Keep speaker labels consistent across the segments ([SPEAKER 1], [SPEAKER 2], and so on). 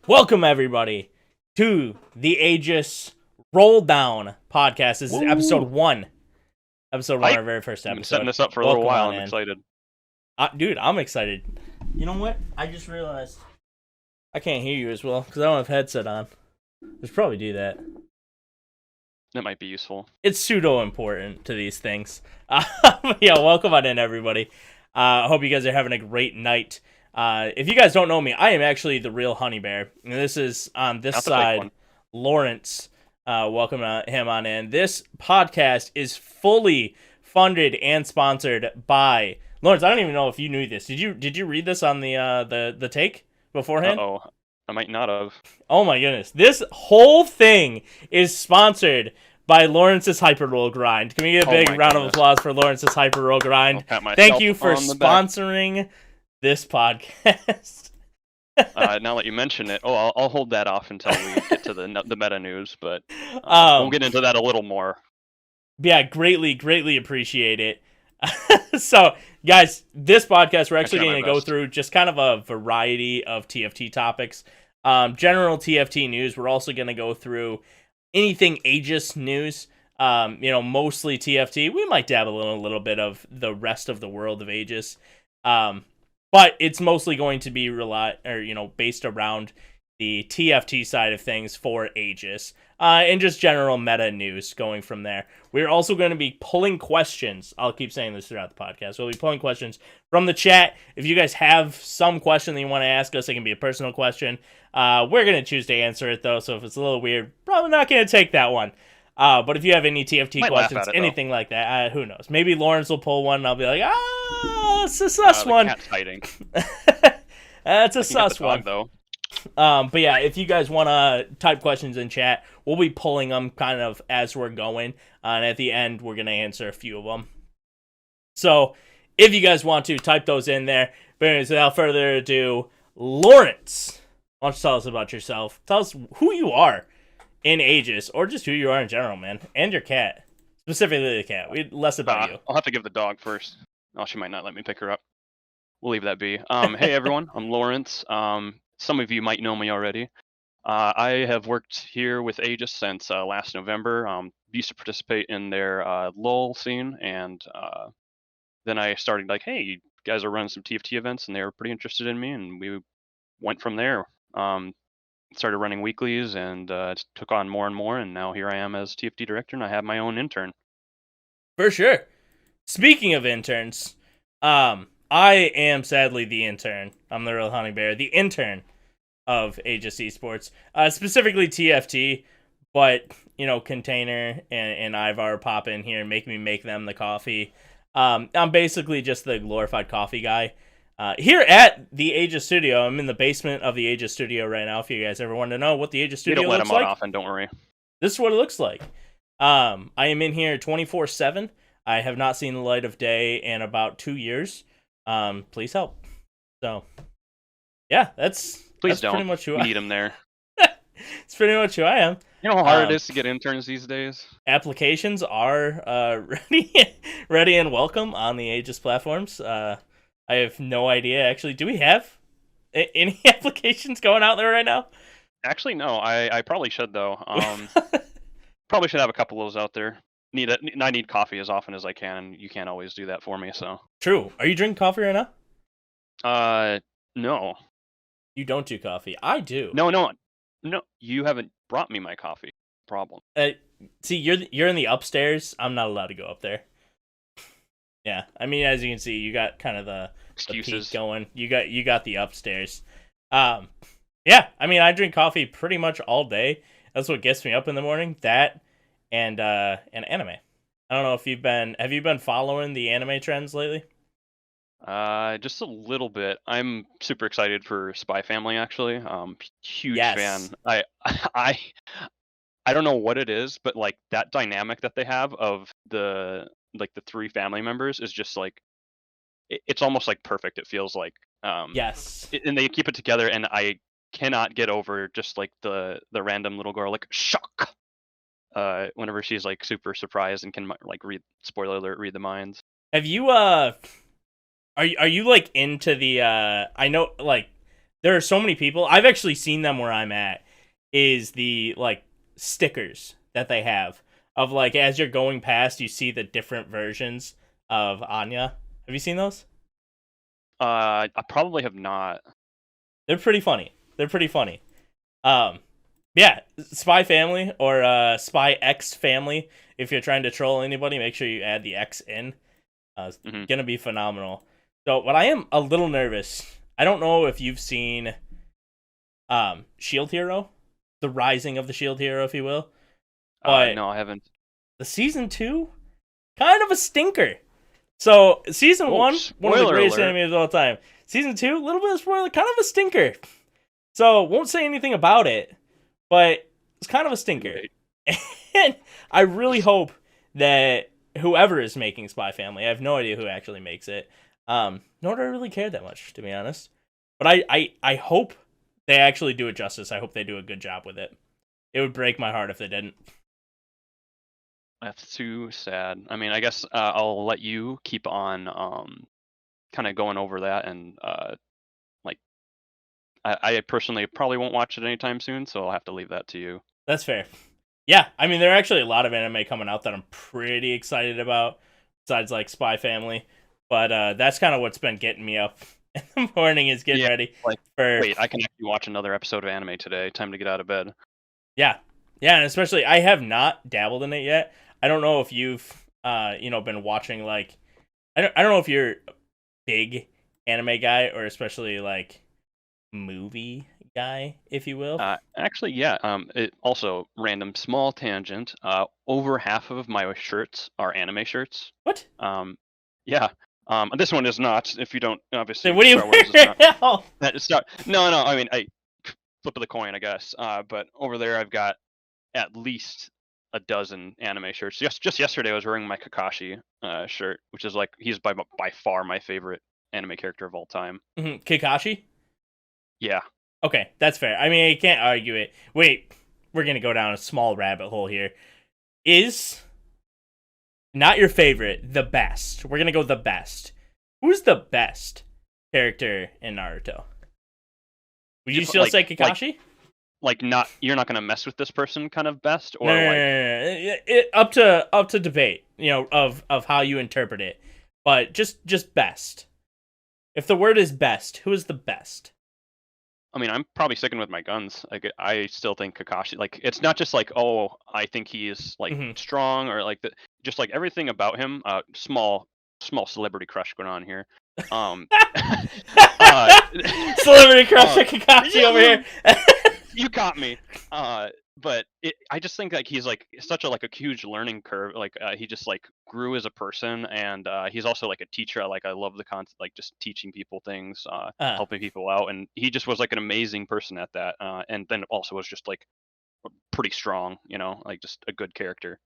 [SPEAKER 1] Welcome, everybody, to the Aegis Rolldown podcast. This is episode 1. Episode 1, our very first episode.
[SPEAKER 2] I've been setting this up for a little while. I'm excited.
[SPEAKER 1] Dude, I'm excited. You know what? I just realized I can't hear you as well because I don't have headset on. I should probably do that.
[SPEAKER 2] That might be useful.
[SPEAKER 1] It's pseudo-important to these things. Yeah, welcome on in, everybody. I hope you guys are having a great night. If you guys don't know me, I am actually the real Honeybear. And this is on this side, Lorence. Welcome him on in. This podcast is fully funded and sponsored by Lorence. I don't even know if you knew this. Did you read this on the take beforehand?
[SPEAKER 2] Uh-oh. I might not have.
[SPEAKER 1] Oh my goodness. This whole thing is sponsored by Lorence's Hyper Roll Grind. Can we get a big round of applause for Lorence's Hyper Roll Grind? Thank you for sponsoring this podcast.
[SPEAKER 2] Now that you mention it, I'll hold that off until we get to the meta news, but we'll get into that a little more.
[SPEAKER 1] Yeah, greatly appreciate it. So, guys, this podcast, we're actually going to go through just kind of a variety of TFT topics. General TFT news. We're also going to go through anything Aegis news. Mostly TFT. We might dabble in a little bit of the rest of the world of Aegis. But it's mostly going to be based around the TFT side of things for Aegis, and just general meta news going from there. We're also going to be pulling questions. I'll keep saying this throughout the podcast. We'll be pulling questions from the chat. If you guys have some question that you want to ask us, it can be a personal question. We're going to choose to answer it, though, so if it's a little weird, probably not going to take that one. But if you have any TFT questions, anything like that, who knows? Maybe Lorence will pull one, and I'll be like, it's a sus one.
[SPEAKER 2] Cat's hiding.
[SPEAKER 1] That's a sus one.
[SPEAKER 2] Though.
[SPEAKER 1] But yeah, if you guys want to type questions in chat, we'll be pulling them kind of as we're going. And at the end, we're going to answer a few of them. So if you guys want to, type those in there. But anyways, without further ado, Lorence, why don't you tell us about yourself? Tell us who you are in Aegis, or just who you are in general, man. And your cat. Specifically the cat. Less about you.
[SPEAKER 2] I'll have to give the dog first. Oh, she might not let me pick her up. We'll leave that be. Hey, everyone. I'm Lorence. Some of you might know me already. I have worked here with Aegis since last November. Used to participate in their LOL scene, and then I started like, hey, you guys are running some TFT events, and they were pretty interested in me, and we went from there. Started running weeklies, and took on more and more, and now here I am as TFT director, and I have my own intern.
[SPEAKER 1] For sure. Speaking of interns, I am sadly the intern. I'm the real Honeybear, the intern of Aegis Esports, specifically TFT. But Container and Ivar pop in here and make me make them the coffee. I'm basically just the glorified coffee guy. Here at the Aegis Studio, I'm in the basement of the Aegis Studio right now. If you guys ever want to know what the Aegis Studio looks like,
[SPEAKER 2] don't let them out often. Don't worry.
[SPEAKER 1] This is what it looks like. I am in here 24/7. I have not seen the light of day in about 2 years. Please help. So, yeah, that's pretty much who I am.
[SPEAKER 2] Need them there.
[SPEAKER 1] It's pretty much who I am.
[SPEAKER 2] You know how hard it is to get interns these days?
[SPEAKER 1] Applications are ready and welcome on the Aegis platforms. I have no idea, actually. Do we have any applications going out there right now?
[SPEAKER 2] Actually, no. I probably should, though. Probably should have a couple of those out there. I need coffee as often as I can, and you can't always do that for me, so.
[SPEAKER 1] True. Are you drinking coffee right
[SPEAKER 2] now? No.
[SPEAKER 1] You don't do coffee. I do.
[SPEAKER 2] No. You haven't brought me my coffee. Problem.
[SPEAKER 1] See, you're in the upstairs. I'm not allowed to go up there. Yeah, I mean, as you can see, you got kind of the peak going. You got the upstairs. Yeah, I mean, I drink coffee pretty much all day. That's what gets me up in the morning. That and anime. I don't know if have you been following the anime trends lately?
[SPEAKER 2] Just a little bit. I'm super excited for Spy Family, actually. Huge fan. I don't know what it is, but like that dynamic that they have of the three family members is just like it's almost like perfect. It feels like
[SPEAKER 1] yes.
[SPEAKER 2] And they keep it together, and I cannot get over just like the random little girl like shock. Whenever she's like super surprised and can like read the minds.
[SPEAKER 1] Have you Are you like into the I know like there are so many people. I've actually seen them where I'm at. Is the like stickers that they have of like as you're going past, you see the different versions of Anya. Have you seen those?
[SPEAKER 2] I probably have not.
[SPEAKER 1] They're pretty funny. Um, yeah, Spy Family or Spy X Family. If you're trying to troll anybody, make sure you add the X in. It's gonna be phenomenal. So, but I am a little nervous. I don't know if you've seen Shield Hero, the rising of the Shield Hero, if you will. But
[SPEAKER 2] no, I haven't.
[SPEAKER 1] the season 2, kind of a stinker. So season 1, one of the greatest animes of all time. Season 2, a little bit of spoiler, kind of a stinker. So won't say anything about it, but it's kind of a stinker. Right. And I really hope that whoever is making Spy Family, I have no idea who actually makes it. Nor do I really care that much, to be honest. But I hope they actually do it justice. I hope they do a good job with it. It would break my heart if they didn't.
[SPEAKER 2] That's too sad. I mean, I guess I'll let you keep on kind of going over that, and like I personally probably won't watch it anytime soon, so I'll have to leave that to you.
[SPEAKER 1] That's fair. Yeah, I mean, there are actually a lot of anime coming out that I'm pretty excited about, besides like Spy Family. But that's kind of what's been getting me up in the morning, is getting ready.
[SPEAKER 2] Like, wait, I can actually watch another episode of anime today. Time to get out of bed.
[SPEAKER 1] Yeah, and especially I have not dabbled in it yet. I don't know if you've been watching like I don't know if you're a big anime guy or especially like movie guy, if you will.
[SPEAKER 2] Actually, yeah. It also random small tangent. Over half of my shirts are anime shirts.
[SPEAKER 1] What?
[SPEAKER 2] Yeah. This one is not. If you don't obviously.
[SPEAKER 1] So what do you
[SPEAKER 2] wear? It's not. No. I mean, I flip of the coin, I guess. But over there, I've got at least a dozen anime shirts. Just yesterday, I was wearing my Kakashi shirt, which is like he's by far my favorite anime character of all time.
[SPEAKER 1] Mm-hmm. Kakashi?
[SPEAKER 2] Yeah.
[SPEAKER 1] Okay, that's fair. I mean, I can't argue it. Wait, we're gonna go down a small rabbit hole here. Is not your favorite the best? We're gonna go the best. Who's the best character in Naruto? Would you still say Kakashi?
[SPEAKER 2] Like not, you're not gonna mess with this person, kind of best, or
[SPEAKER 1] no. Up to debate, of how you interpret it, but just best. If the word is best, who is the best?
[SPEAKER 2] I mean, I'm probably sticking with my guns. Like, I still think Kakashi. Like, it's not just like, oh, I think he is like strong, or like just like everything about him. Small celebrity crush going on here.
[SPEAKER 1] Celebrity crush at Kakashi over here.
[SPEAKER 2] You caught me. But I just think like he's like such a huge learning curve. Like he just like grew as a person, and he's also like a teacher. I love the concept, like just teaching people things, helping people out, and he just was like an amazing person at that. And then also was just like pretty strong, like just a good character.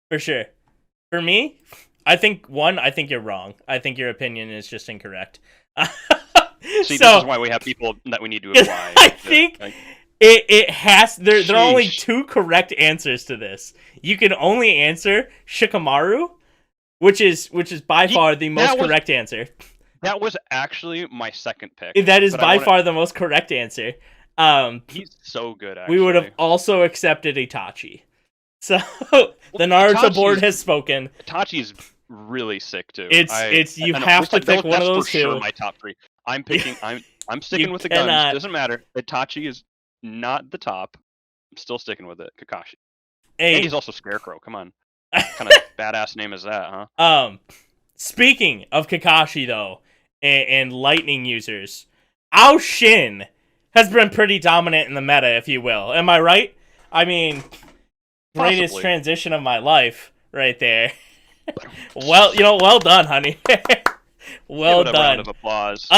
[SPEAKER 1] For sure. For me, I think you're wrong. I think your opinion is just incorrect.
[SPEAKER 2] See, this is why we have people that we need to apply.
[SPEAKER 1] I think. It has there are only two correct answers to this. You can only answer Shikamaru, which is by far the most correct answer.
[SPEAKER 2] That was actually my second pick.
[SPEAKER 1] That is by far the most correct answer.
[SPEAKER 2] He's so good, actually.
[SPEAKER 1] We would have also accepted Itachi. So the Naruto board has spoken.
[SPEAKER 2] Itachi's really sick too.
[SPEAKER 1] You have to pick one of those two.
[SPEAKER 2] Sure my top 3. I'm picking I'm sticking with the guns. Doesn't matter. Itachi is not the top. I'm still sticking with it. Kakashi. And he's also Scarecrow. Come on. What kind of badass name is that, huh?
[SPEAKER 1] Speaking of Kakashi though, and lightning users, Ao Shin has been pretty dominant in the meta, if you will. Am I right? I mean, greatest transition of my life right there. Well done, honey. Well done.
[SPEAKER 2] Round of applause.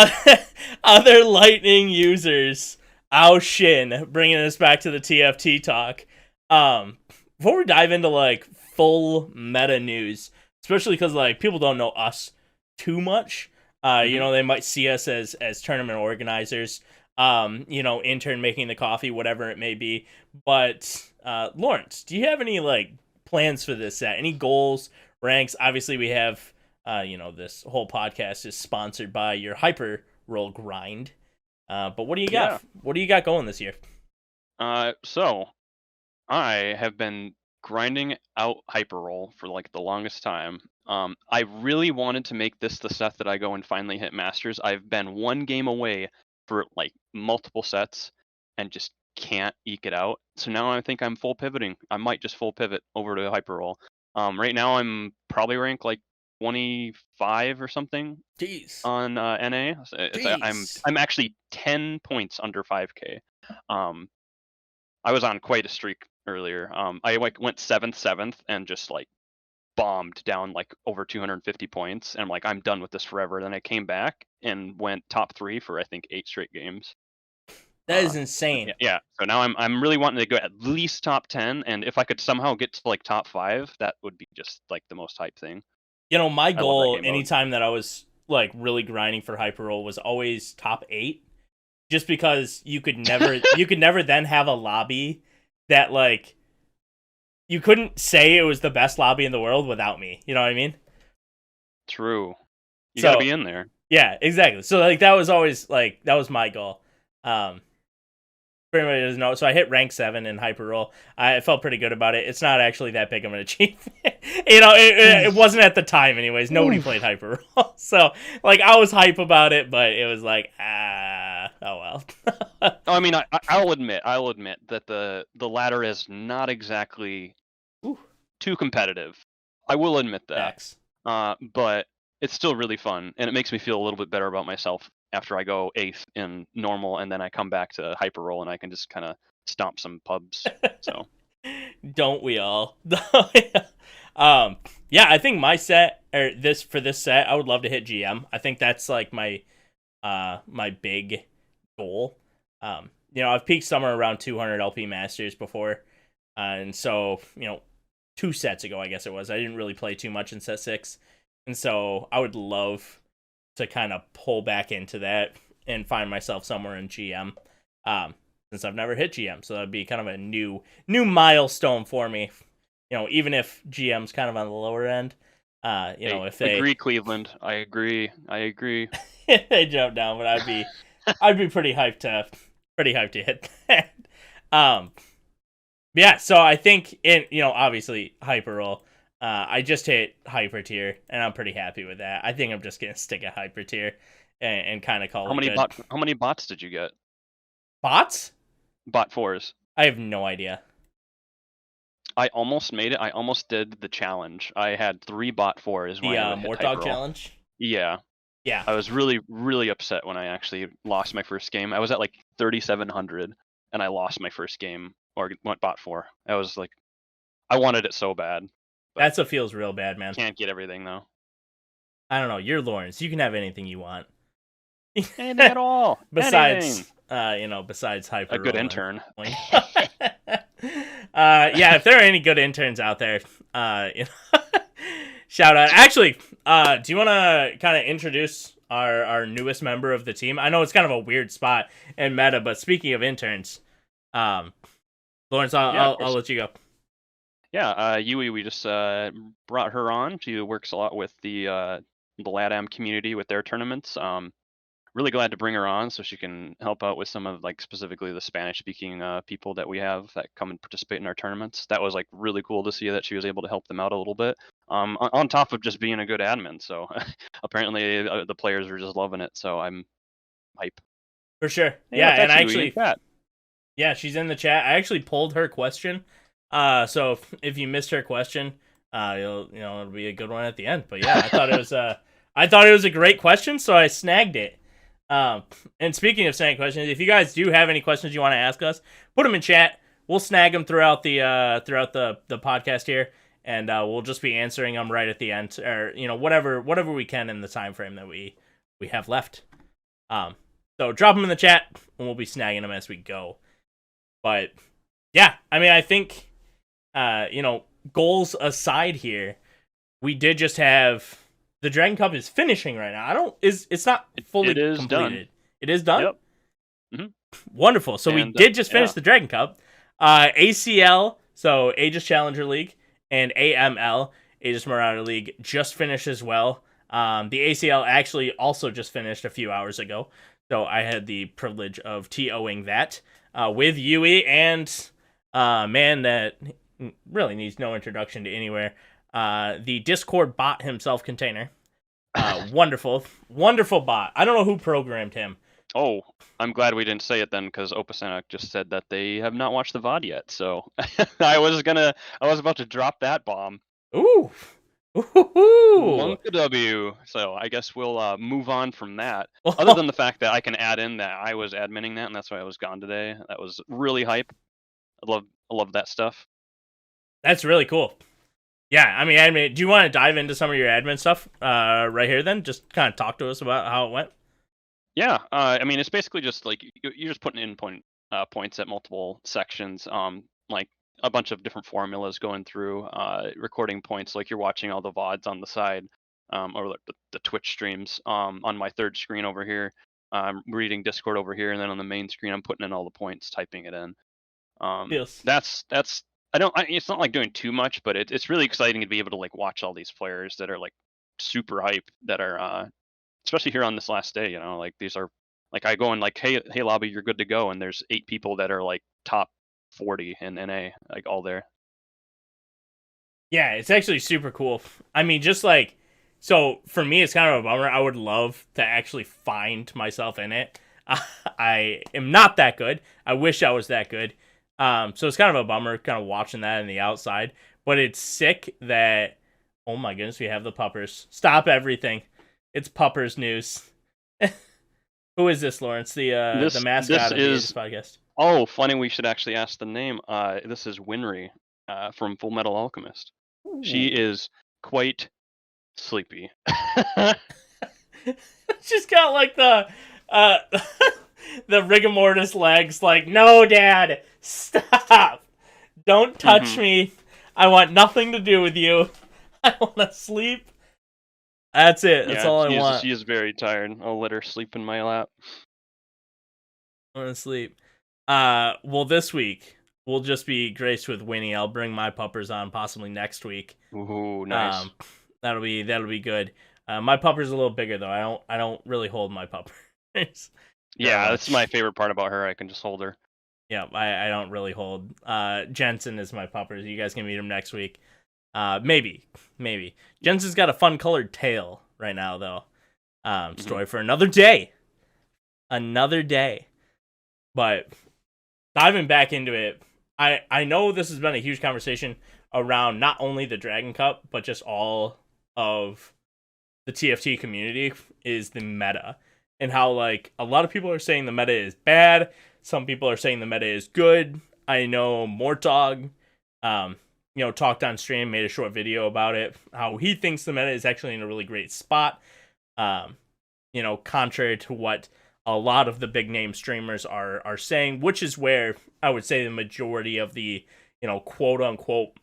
[SPEAKER 1] Other lightning users. Ao Shin, bringing us back to the TFT talk. Before we dive into like full meta news, especially because like people don't know us too much. They might see us as tournament organizers. Intern making the coffee, whatever it may be. But Lorence, do you have any like plans for this set? Any goals, ranks? Obviously, we have this whole podcast is sponsored by your Hyper Roll Grind. But what do you got?
[SPEAKER 2] Yeah.
[SPEAKER 1] What do you got going this year?
[SPEAKER 2] So I have been grinding out hyper roll for like the longest time. I really wanted to make this the set that I go and finally hit masters. I've been one game away for like multiple sets and just can't eke it out. So now I think I'm full pivoting. I might just full pivot over to hyper roll. Right now I'm probably ranked like 25 or something
[SPEAKER 1] Jeez.
[SPEAKER 2] on NA. I'm actually 10 points under 5K. I was on quite a streak earlier. I like went seventh, and just like bombed down like over 250 points, and I'm like, I'm done with this forever. Then I came back and went top 3 for I think 8 straight games.
[SPEAKER 1] That is insane.
[SPEAKER 2] Yeah. So now I'm really wanting to go at least top 10, and if I could somehow get to like top 5, that would be just like the most hype thing.
[SPEAKER 1] You know, my goal anytime that I was like really grinding for hyper roll was always top 8. Just because you could never then have a lobby that like you couldn't say it was the best lobby in the world without me. You know what I mean?
[SPEAKER 2] True. You gotta be in there.
[SPEAKER 1] Yeah, exactly. So like that was always like that was my goal. Pretty much doesn't know. So I hit rank 7 in hyper roll. I felt pretty good about it. It's not actually that big of an achievement. It wasn't at the time anyways. Nobody played hyper roll. So like I was hype about it, but it was like oh well.
[SPEAKER 2] I mean, I'll admit that the ladder is not exactly too competitive. I will admit that. But it's still really fun, and it makes me feel a little bit better about myself after I go 8th in normal, and then I come back to hyper roll, and I can just kind of stomp some pubs. So,
[SPEAKER 1] don't we all? Yeah, I think my set or this set, I would love to hit GM. I think that's like my my big goal. You know, I've peaked somewhere around 200 LP Masters before, and so 2 sets ago, I guess it was. I didn't really play too much in set 6, and so I would love to kind of pull back into that and find myself somewhere in GM, since I've never hit GM, so that'd be kind of a new milestone for me. You know, even if GM's kind of on the lower end, if they
[SPEAKER 2] agree, Cleveland, I agree.
[SPEAKER 1] If they jump down, but I'd be pretty hyped to hit that. Yeah, so I think obviously hyper roll. I just hit hyper tier, and I'm pretty happy with that. I think I'm just gonna stick at hyper tier and kind of call it good.
[SPEAKER 2] How many bots did you get?
[SPEAKER 1] Bots?
[SPEAKER 2] Bot 4s.
[SPEAKER 1] I have no idea.
[SPEAKER 2] I almost made it. I almost did the challenge. I had 3 bot 4s.
[SPEAKER 1] The Mortdog challenge?
[SPEAKER 2] Yeah.
[SPEAKER 1] Yeah.
[SPEAKER 2] I was really, really upset when I actually lost my first game. I was at like 3,700, and I lost my first game, or went bot 4. I was like, I wanted it so bad.
[SPEAKER 1] That's what feels real bad, man.
[SPEAKER 2] Can't get everything though.
[SPEAKER 1] I don't know. You're Lorence. You can have anything you want.
[SPEAKER 2] Anything at all.
[SPEAKER 1] Besides hyper.
[SPEAKER 2] A good intern.
[SPEAKER 1] Yeah, if there are any good interns out there, shout out. Actually, do you want to kind of introduce our newest member of the team? I know it's kind of a weird spot in meta, but speaking of interns, Lorence, I'll let you go.
[SPEAKER 2] Yeah, Yui, we just brought her on. She works a lot with the LATAM community with their tournaments. Really glad to bring her on so she can help out with some of like specifically the Spanish-speaking people that we have that come and participate in our tournaments. That was like really cool to see that she was able to help them out a little bit. On top of just being a good admin, so apparently the players are just loving it. So I'm hype.
[SPEAKER 1] For sure. Yeah, and actually, yeah, she's in the chat. I actually pulled her question. So if you missed her question, it'll be a good one at the end. But yeah, I thought it was a great question, so I snagged it. And speaking of snagging questions, if you guys do have any questions you want to ask us, put them in chat. We'll snag them throughout the podcast here, and we'll just be answering them right at the end, or whatever we can in the time frame that we have left. So drop them in the chat, and we'll be snagging them as we go. But yeah, I mean, I think goals aside here, we did just have the Dragon Cup is finishing right now. It's not fully completed.
[SPEAKER 2] Done.
[SPEAKER 1] It is done?
[SPEAKER 2] Yep. Mm-hmm.
[SPEAKER 1] Wonderful. So we did just finish the Dragon Cup. ACL, so Aegis Challenger League, and AML, Aegis Marauder League, just finished as well. The ACL actually also just finished a few hours ago. So I had the privilege of TOing that with Yui and man that really needs no introduction to anywhere. The Discord bot himself, Container. Wonderful, wonderful bot. I don't know who programmed him.
[SPEAKER 2] Oh, I'm glad we didn't say it then, because Opasanic just said that they have not watched the VOD yet. So I was about to drop that bomb.
[SPEAKER 1] Ooh.
[SPEAKER 2] Monka W. So I guess we'll move on from that. Other than the fact that I can add in that I was adminning that, and that's why I was gone today. That was really hype. I love that stuff.
[SPEAKER 1] That's really cool. Yeah, I mean, do you want to dive into some of your admin stuff right here then? Just kind of talk to us about how it went.
[SPEAKER 2] Yeah, I mean, it's basically just like you're just putting in points at multiple sections, like a bunch of different formulas going through, recording points, like you're watching all the VODs on the side, or the Twitch streams on my third screen over here. I'm reading Discord over here, and then on the main screen, I'm putting in all the points, typing it in.
[SPEAKER 1] Yes.
[SPEAKER 2] That's it's not like doing too much, but it's really exciting to be able to like watch all these players that are like super hype, that are especially here on this last day, like these are like I go and like, hey lobby, you're good to go, and there's 8 people that are like top 40 in NA, like all there.
[SPEAKER 1] Yeah, it's actually super cool. I mean, just like, so for me, it's kind of a bummer. I would love to actually find myself in it. I am not that good. I wish I was that good. So it's kind of a bummer, kind of watching that in the outside. But it's sick that, oh my goodness, we have the puppers. Stop everything. It's puppers news. Who is this, Lorence? The mascot of the Aegis podcast.
[SPEAKER 2] Oh, funny. We should actually ask the name. This is Winry from Full Metal Alchemist. Ooh. She is quite sleepy.
[SPEAKER 1] She's got like the rigor mortis legs. Like, no, Dad, stop! Don't touch me. I want nothing to do with you. I want to sleep. That's it. That's all I want.
[SPEAKER 2] She is very tired. I'll let her sleep in my lap.
[SPEAKER 1] I want to sleep. Well, this week we'll just be graced with Winnie. I'll bring my puppers on possibly next week.
[SPEAKER 2] Ooh, nice.
[SPEAKER 1] That'll be good. My pupper's a little bigger though. I don't really hold my puppers.
[SPEAKER 2] Yeah, that's my favorite part about her. I can just hold her.
[SPEAKER 1] Yeah, I don't really hold. Jensen is my puppers. You guys can meet him next week. Maybe. Jensen's got a fun colored tail right now though. Story for another day. But diving back into it, I know this has been a huge conversation around not only the Dragon Cup, but just all of the TFT community, is the meta. And how, like, a lot of people are saying the meta is bad. Some people are saying the meta is good. I know Mortog, talked on stream, made a short video about it, how he thinks the meta is actually in a really great spot. Contrary to what a lot of the big name streamers are saying, which is where I would say the majority of the, quote unquote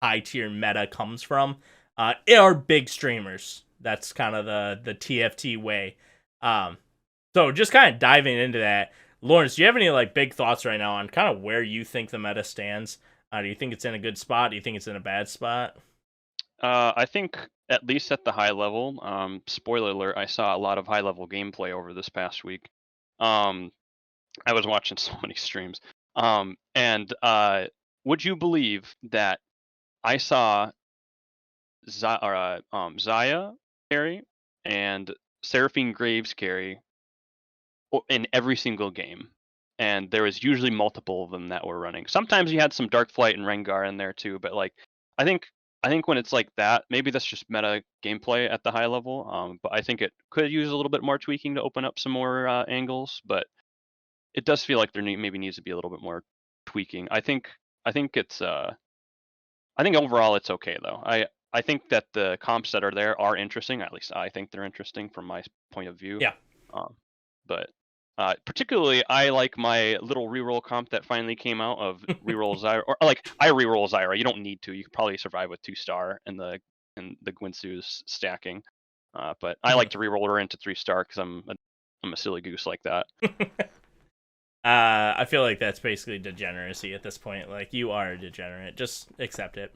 [SPEAKER 1] high tier meta comes from. Are big streamers. That's kind of the TFT way. So just kind of diving into that, Lorence, do you have any like big thoughts right now on kind of where you think the meta stands? Do you think it's in a good spot? Do you think it's in a bad spot?
[SPEAKER 2] I think at least at the high level, spoiler alert, I saw a lot of high level gameplay over this past week. I was watching so many streams. And would you believe that I saw Zaya carry and Seraphine Graves carry in every single game, and there was usually multiple of them that were running. Sometimes you had some Darkflight and Rengar in there too, but like I think when it's like that, maybe that's just meta gameplay at the high level. But I think it could use a little bit more tweaking to open up some more angles. But it does feel like there maybe needs to be a little bit more tweaking. I think it's I think overall it's okay though. I think that the comps that are there are interesting. At least I think they're interesting from my point of view.
[SPEAKER 1] Yeah.
[SPEAKER 2] But particularly, I like my little reroll comp that finally came out of reroll Zyra. Or like I reroll Zyra. You don't need to. You could probably survive with 2-star and the Gwinsu's stacking. But I like to reroll her into 3-star because I'm a silly goose like that.
[SPEAKER 1] I feel like that's basically degeneracy at this point. Like, you are a degenerate. Just accept it.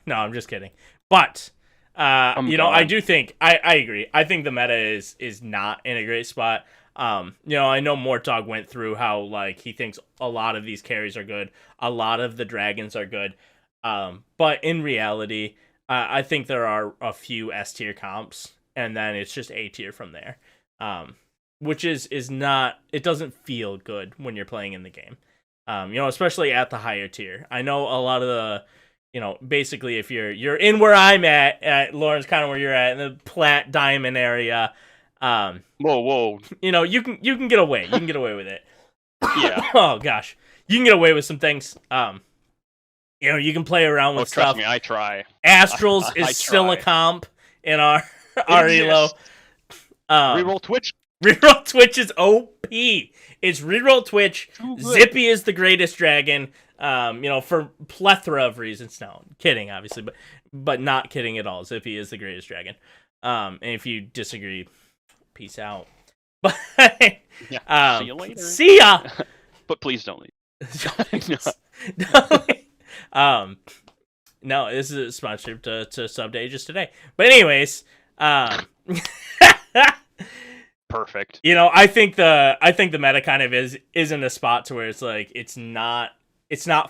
[SPEAKER 1] No, I'm just kidding. But I do think I agree. I think the meta is not in a great spot. I know Mortog went through how like he thinks a lot of these carries are good, a lot of the dragons are good, but in reality, I think there are a few S tier comps, and then it's just A tier from there, which is not. It doesn't feel good when you're playing in the game, especially at the higher tier. I know a lot of the. Basically, if you're in where I'm at Lawrence, kind of where you're at in the plat diamond area,
[SPEAKER 2] Whoa.
[SPEAKER 1] you can get away. You can get away with it.
[SPEAKER 2] Yeah.
[SPEAKER 1] Oh gosh, you can get away with some things. You can play around with
[SPEAKER 2] trust
[SPEAKER 1] stuff.
[SPEAKER 2] me, I try.
[SPEAKER 1] Astrals
[SPEAKER 2] I
[SPEAKER 1] is still
[SPEAKER 2] try.
[SPEAKER 1] a comp in our elo.
[SPEAKER 2] Reroll Twitch.
[SPEAKER 1] Reroll Twitch is OP. It's reroll Twitch. Zippy is the greatest dragon. For plethora of reasons. No, kidding, obviously, but not kidding at all. Zippy is the greatest dragon. And if you disagree, peace out. But
[SPEAKER 2] see you later.
[SPEAKER 1] See ya.
[SPEAKER 2] But please don't leave.
[SPEAKER 1] No, this is a sponsorship to sub to Aegis today. But anyways,
[SPEAKER 2] perfect.
[SPEAKER 1] I think the meta kind of is in a spot to where it's like it's not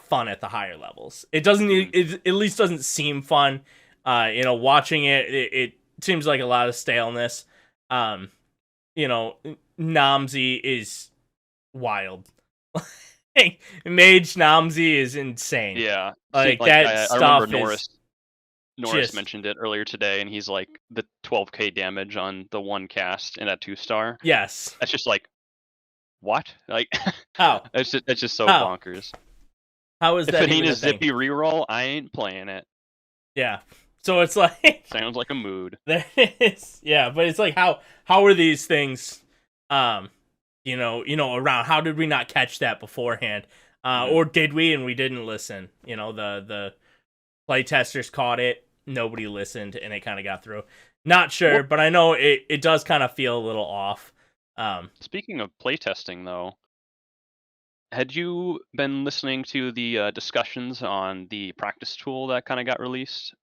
[SPEAKER 1] fun at the higher levels. It doesn't it at least doesn't seem fun. Watching it seems like a lot of staleness. Namzi is wild. Mage Namzi is insane.
[SPEAKER 2] Yeah.
[SPEAKER 1] Like that stuff
[SPEAKER 2] I remember
[SPEAKER 1] is
[SPEAKER 2] Norris mentioned it earlier today, and he's like the 12k damage on the one cast in a 2-star.
[SPEAKER 1] Yes.
[SPEAKER 2] That's just like, what? Like,
[SPEAKER 1] how?
[SPEAKER 2] It's just so bonkers.
[SPEAKER 1] How is that?
[SPEAKER 2] If it ain't a Zippy reroll, I ain't playing it.
[SPEAKER 1] Yeah. So it's like
[SPEAKER 2] sounds like a mood.
[SPEAKER 1] There is, yeah, but it's like how are these things, around? How did we not catch that beforehand, or did we and we didn't listen? The playtesters caught it, nobody listened, and it kind of got through. Not sure, but I know it does kind of feel a little off.
[SPEAKER 2] Speaking of playtesting, though, had you been listening to the discussions on the practice tool that kind of got released?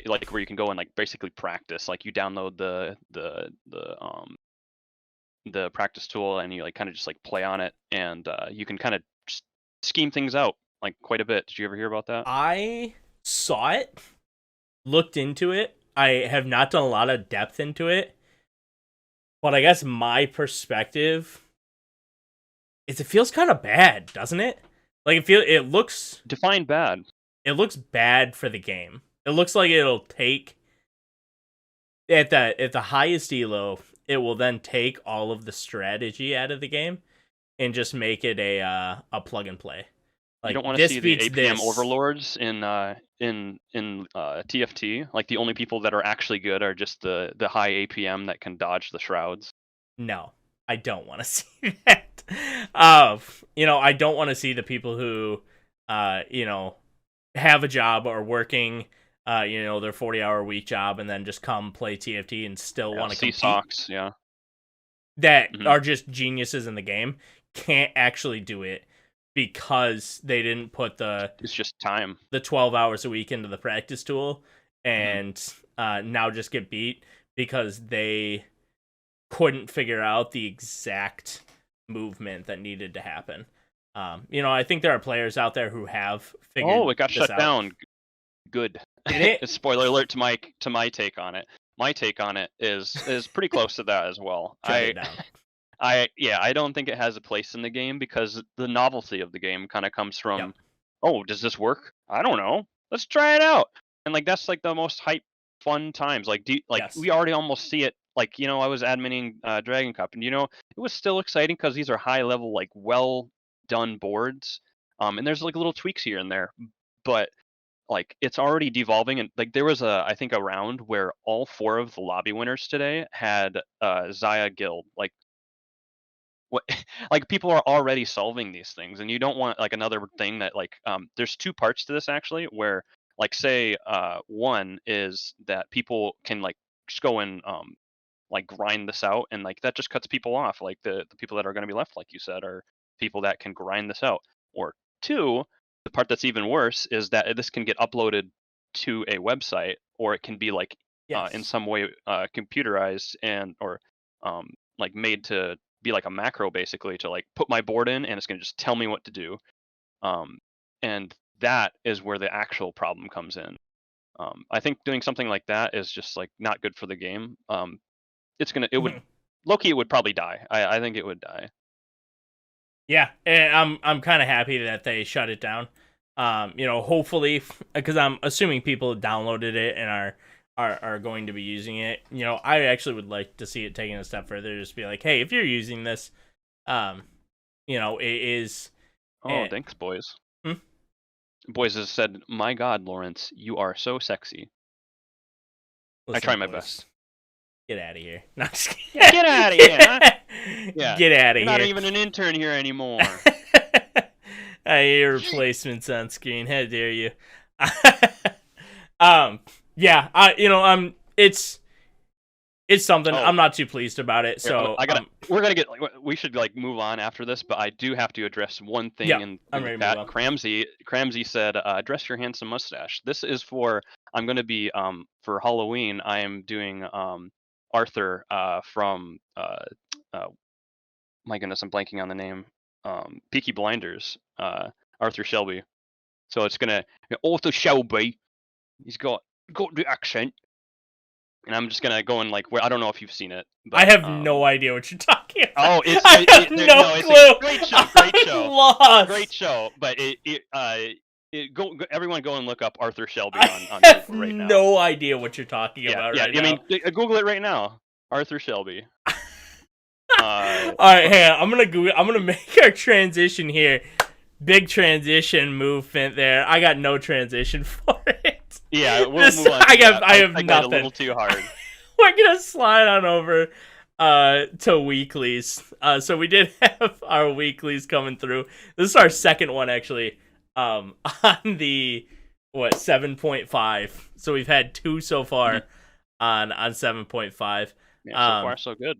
[SPEAKER 2] Like where you can go and like basically practice. Like you download the practice tool and you like kind of just like play on it, and you can kind of scheme things out like quite a bit. Did you ever hear about that?
[SPEAKER 1] I saw it, looked into it. I have not done a lot of depth into it. But I guess my perspective is it feels kind of bad, doesn't it? Like it looks
[SPEAKER 2] define bad.
[SPEAKER 1] It looks bad for the game. It looks like it'll take at the highest elo, it will then take all of the strategy out of the game and just make it a plug and play.
[SPEAKER 2] Like, you don't want to see the APM overlords in TFT. Like the only people that are actually good are just the high APM that can dodge the shrouds.
[SPEAKER 1] No, I don't want to see that. I don't want to see the people who, have a job or working, their 40-hour week job and then just come play TFT and still want to compete.
[SPEAKER 2] Socks, yeah.
[SPEAKER 1] That are just geniuses in the game can't actually do it. Because they didn't put
[SPEAKER 2] it's just time,
[SPEAKER 1] the 12 hours a week into the practice tool, and now just get beat because they couldn't figure out the exact movement that needed to happen. I think there are players out there who have figured. Oh,
[SPEAKER 2] it got shut down. Good.
[SPEAKER 1] Did it?
[SPEAKER 2] Spoiler alert to my take on it. My take on it is pretty close to that as well. I don't think it has a place in the game because the novelty of the game kind of comes from, oh, does this work? I don't know. Let's try it out. And like that's like the most hype, fun times. Like, we already almost see it. Like, I was adminning Dragon Cup, and it was still exciting because these are high level, like well done boards. And there's like little tweaks here and there, but like it's already devolving. And like there was I think a round where all 4 of the lobby winners today had Zaya Guild. Like people are already solving these things, and you don't want like another thing that like there's 2 parts to this actually, where like say one is that people can like just go and like grind this out, and like that just cuts people off. Like the people that are going to be left, like you said, are people that can grind this out. Or 2, the part that's even worse is that this can get uploaded to a website, or it can be like in
[SPEAKER 1] Yes.
[SPEAKER 2] some way computerized and or like made to be like a macro basically to like put my board in and it's going to just tell me what to do. Um, and that is where the actual problem comes in. I think doing something like that is just like not good for the game. It would Loki, it would probably die. I think it would die.
[SPEAKER 1] Yeah, and I'm kind of happy that they shut it down. Hopefully, because I'm assuming people downloaded it and are going to be using it. I actually would like to see it taken a step further. Just be like, hey, if you're using this, it is.
[SPEAKER 2] Oh, thanks, boys.
[SPEAKER 1] Hmm?
[SPEAKER 2] Boys has said, "My God, Lorence, you are so sexy."
[SPEAKER 1] Listen,
[SPEAKER 2] I try my
[SPEAKER 1] boys,
[SPEAKER 2] best.
[SPEAKER 1] Get out of here. No, just kidding.
[SPEAKER 2] Yeah, get out of here. Huh? Yeah.
[SPEAKER 1] Get out of
[SPEAKER 2] You're
[SPEAKER 1] here.
[SPEAKER 2] not even an intern here anymore.
[SPEAKER 1] I hear replacements on screen. How dare you? Yeah, it's something. I'm not too pleased about it. So
[SPEAKER 2] we should like move on after this, but I do have to address one thing in the chat. Cramsy said, address your handsome mustache. This is I'm going to be, for Halloween, I am doing Arthur from, my goodness, I'm blanking on the name. Peaky Blinders, Arthur Shelby. So it's gonna Arthur Shelby. He's got the accent, and I'm just gonna go in like where I don't know if you've seen it. But,
[SPEAKER 1] I have no idea what you're talking about.
[SPEAKER 2] Oh,
[SPEAKER 1] I have no clue.
[SPEAKER 2] Great show,
[SPEAKER 1] Lost.
[SPEAKER 2] Great show. But everyone go and look up Arthur Shelby on Google right now.
[SPEAKER 1] No idea what you're talking about.
[SPEAKER 2] Yeah,
[SPEAKER 1] right now.
[SPEAKER 2] I mean, Google it right now. Arthur Shelby.
[SPEAKER 1] All right, hey, I'm gonna make our transition here. Big transition movement there. I got no transition for it.
[SPEAKER 2] Yeah, we'll move on.
[SPEAKER 1] I have nothing.
[SPEAKER 2] A little too hard.
[SPEAKER 1] We're gonna slide on over to weeklies. So we did have our weeklies coming through. This is our second one actually. On the 7.5. So we've had 2 so far on 7.5.
[SPEAKER 2] Yeah, so far so good.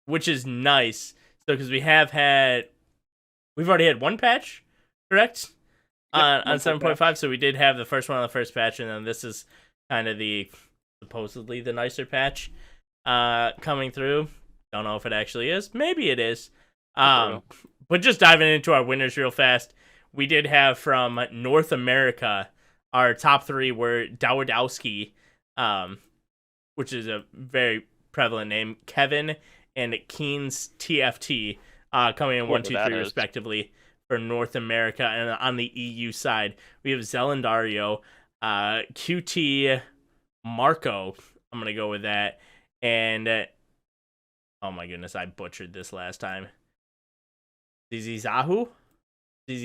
[SPEAKER 1] Which is nice. So because we've already had 1 patch, correct? On 7.5. So we did have the first one on the first patch, and then this is kind of supposedly the nicer patch coming through. Don't know if it actually is. Maybe it is. But just diving into our winners real fast, we did have from North America, our top 3 were Dawidowski, which is a very prevalent name, Kevin, and Aegis TFT, coming in 1, 2, 3 respectively for North America. And on the EU side, we have Zelendario, QT Marco. I'm going to go with that. And, oh my goodness, I butchered this last time. Zizi? Who? Is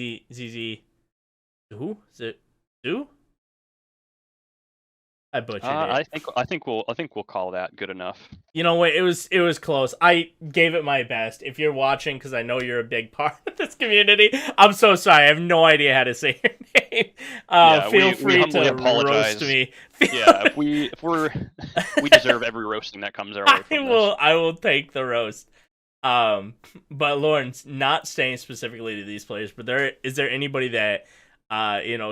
[SPEAKER 1] it Zoo? I butchered it.
[SPEAKER 2] I think we'll call that good enough.
[SPEAKER 1] You know what? It was close. I gave it my best. If you're watching, because I know you're a big part of this community, I'm so sorry. I have no idea how to say your name. Feel free to apologize. Roast me.
[SPEAKER 2] Yeah, if we deserve every roasting that comes our way.
[SPEAKER 1] I will take the roast. But Lorence, not staying specifically to these players, but is there anybody that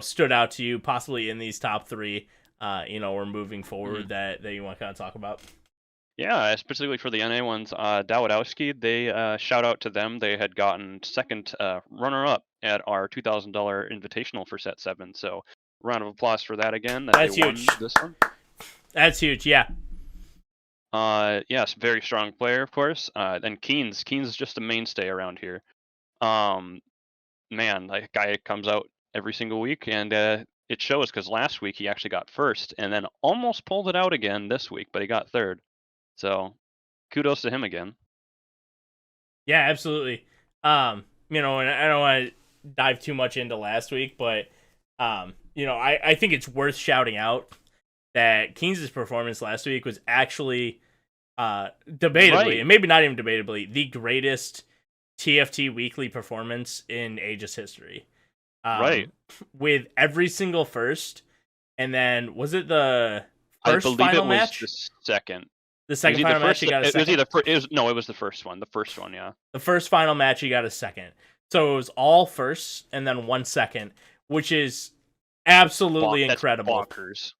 [SPEAKER 1] stood out to you, possibly in these top 3? We're moving forward that you want to kind of talk about.
[SPEAKER 2] Yeah, specifically for the NA ones, Dawidowski, they shout out to them. They had gotten second runner-up at our $2,000 invitational for set 7. So round of applause for that again.
[SPEAKER 1] That's huge.
[SPEAKER 2] This one.
[SPEAKER 1] That's huge. Yeah.
[SPEAKER 2] Yes, very strong player, of course. And Keynes is just a mainstay around here. Man, that guy comes out every single week, and it shows because last week he actually got first and then almost pulled it out again this week, but he got third. So kudos to him again.
[SPEAKER 1] Yeah, absolutely. And I don't want to dive too much into last week, but I think it's worth shouting out that Keynes' performance last week was actually debatably, and maybe not even debatably, the greatest TFT weekly performance in Aegis history. With every single first, and then was it the first final match?
[SPEAKER 2] The second.
[SPEAKER 1] The second final match, you got a second.
[SPEAKER 2] It was the first one. The first one, yeah.
[SPEAKER 1] The first final match, you got a second. So it was all firsts and then 1 second, which is absolutely incredible.
[SPEAKER 2] Bonkers.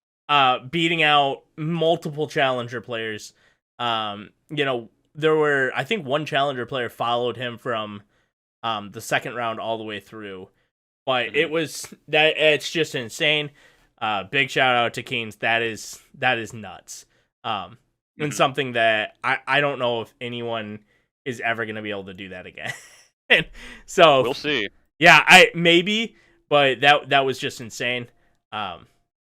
[SPEAKER 1] beating out multiple challenger players. There were, I think, one challenger player followed him from the second round all the way through. But it's just insane. Big shout out to Keynes. That is nuts. And something that I don't know if anyone is ever going to be able to do that again. So
[SPEAKER 2] we'll see.
[SPEAKER 1] Yeah, maybe, but that was just insane. But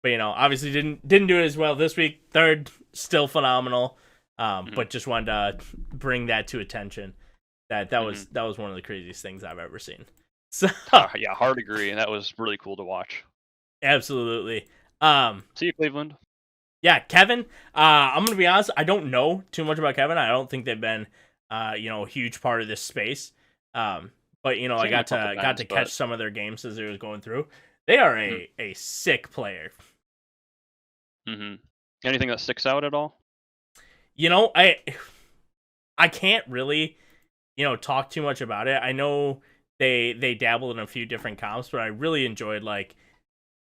[SPEAKER 1] obviously didn't do it as well this week. Third, still phenomenal. But just wanted to bring that to attention. That was one of the craziest things I've ever seen. So
[SPEAKER 2] yeah, hard agree, and that was really cool to watch.
[SPEAKER 1] Absolutely.
[SPEAKER 2] See you, Cleveland.
[SPEAKER 1] Yeah, Kevin. I'm gonna be honest. I don't know too much about Kevin. I don't think they've been, a huge part of this space. But I got to catch some of their games as it was going through. They are a sick player.
[SPEAKER 2] Anything that sticks out at all?
[SPEAKER 1] I can't really, talk too much about it. I know they dabbled in a few different comps, but I really enjoyed,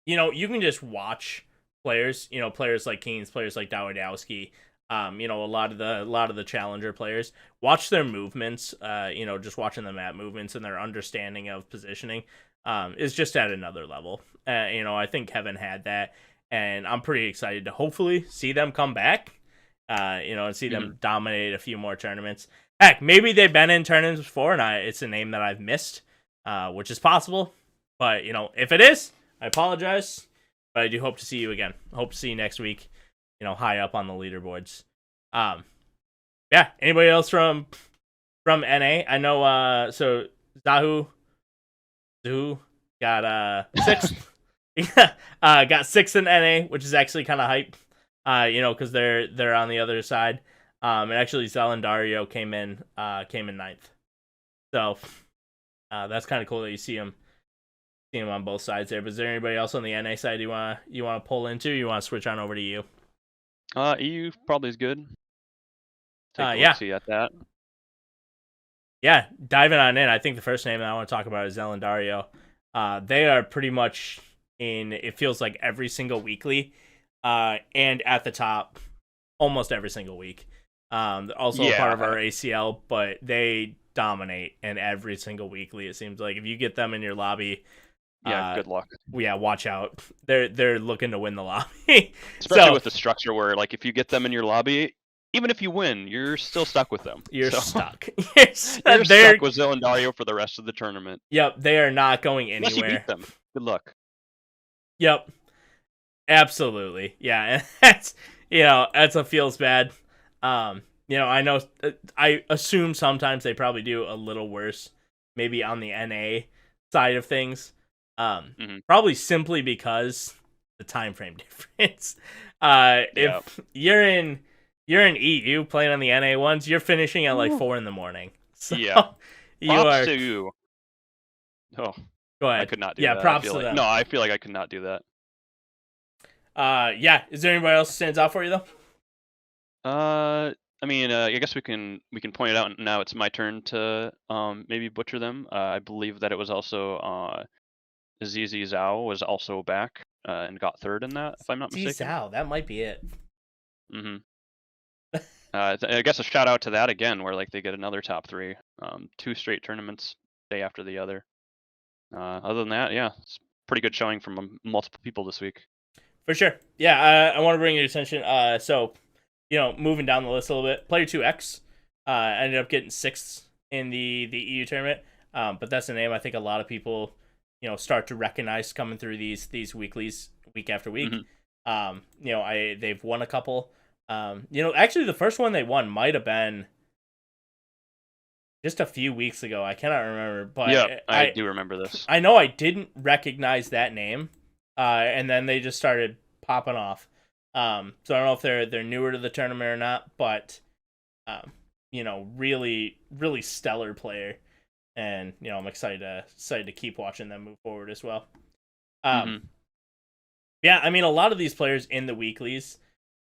[SPEAKER 1] you can just watch players, players like Keynes, players like Dawidowski, a lot of the challenger players, watch their movements, just watching the map movements and their understanding of positioning is just at another level. I think Kevin had that, and I'm pretty excited to hopefully see them come back, and see them dominate a few more tournaments. Heck, maybe they've been in tournaments before, and it's a name that I've missed, which is possible. But, if it is, I apologize. But I do hope to see you again. Hope to see you next week, high up on the leaderboards. Yeah, anybody else from NA? I know, so Zahu got 6th. Got 6th in NA, which is actually kind of hype, because they're on the other side. And actually Zalendario came in 9th. So that's kind of cool that you see him on both sides there. But is there anybody else on the NA side you want to pull into? You want to switch on over to EU?
[SPEAKER 2] EU probably is good. Take
[SPEAKER 1] yeah.
[SPEAKER 2] See at that.
[SPEAKER 1] Yeah, diving on in. I think the first name that I want to talk about is Zalendario. They are pretty much in, it feels like, every single weekly, and at the top almost every single week. Also a part of our ACL, but they dominate in every single weekly. It seems like if you get them in your lobby,
[SPEAKER 2] good luck.
[SPEAKER 1] Yeah, watch out. They're looking to win the lobby.
[SPEAKER 2] Especially with the structure where, if you get them in your lobby, even if you win, you're still stuck with them.
[SPEAKER 1] You're stuck.
[SPEAKER 2] You're stuck with Zalendario for the rest of the tournament.
[SPEAKER 1] Yep, they are not going anywhere.
[SPEAKER 2] Unless you beat them. Good luck.
[SPEAKER 1] Yep. Absolutely. Yeah, and that's what feels bad. I know, I assume sometimes they probably do a little worse, maybe on the NA side of things. Probably simply because the time frame difference. If you're in EU playing on the NA ones, you're finishing at 4 a.m. So you are.
[SPEAKER 2] To... Oh,
[SPEAKER 1] go ahead.
[SPEAKER 2] I could not do that.
[SPEAKER 1] Yeah, props to them.
[SPEAKER 2] No, I feel like I could not do that.
[SPEAKER 1] Yeah. Is there anybody else who stands out for you though?
[SPEAKER 2] I guess we can point it out now. It's my turn to maybe butcher them. I believe that it was also ZZ Zhao was also back and got 3rd in that, if I'm not mistaken.
[SPEAKER 1] Zhao, that might be it.
[SPEAKER 2] I guess a shout out to that again, where they get another top 3, 2 straight tournaments day after the other. Other than that, yeah, it's pretty good showing from multiple people this week.
[SPEAKER 1] For sure. Yeah, I want to bring your attention. So, moving down the list a little bit, Player 2X ended up getting 6th in the EU tournament. But that's a name I think a lot of people, start to recognize coming through these weeklies week after week. They've won a couple. Actually the first one they won might have been just a few weeks ago. I cannot remember, but
[SPEAKER 2] yeah, I do remember this.
[SPEAKER 1] I know I didn't recognize that name, and then they just started popping off. So I don't know if they're newer to the tournament or not, but really, really stellar player, and I'm excited to keep watching them move forward as well. Yeah, I mean, a lot of these players in the weeklies,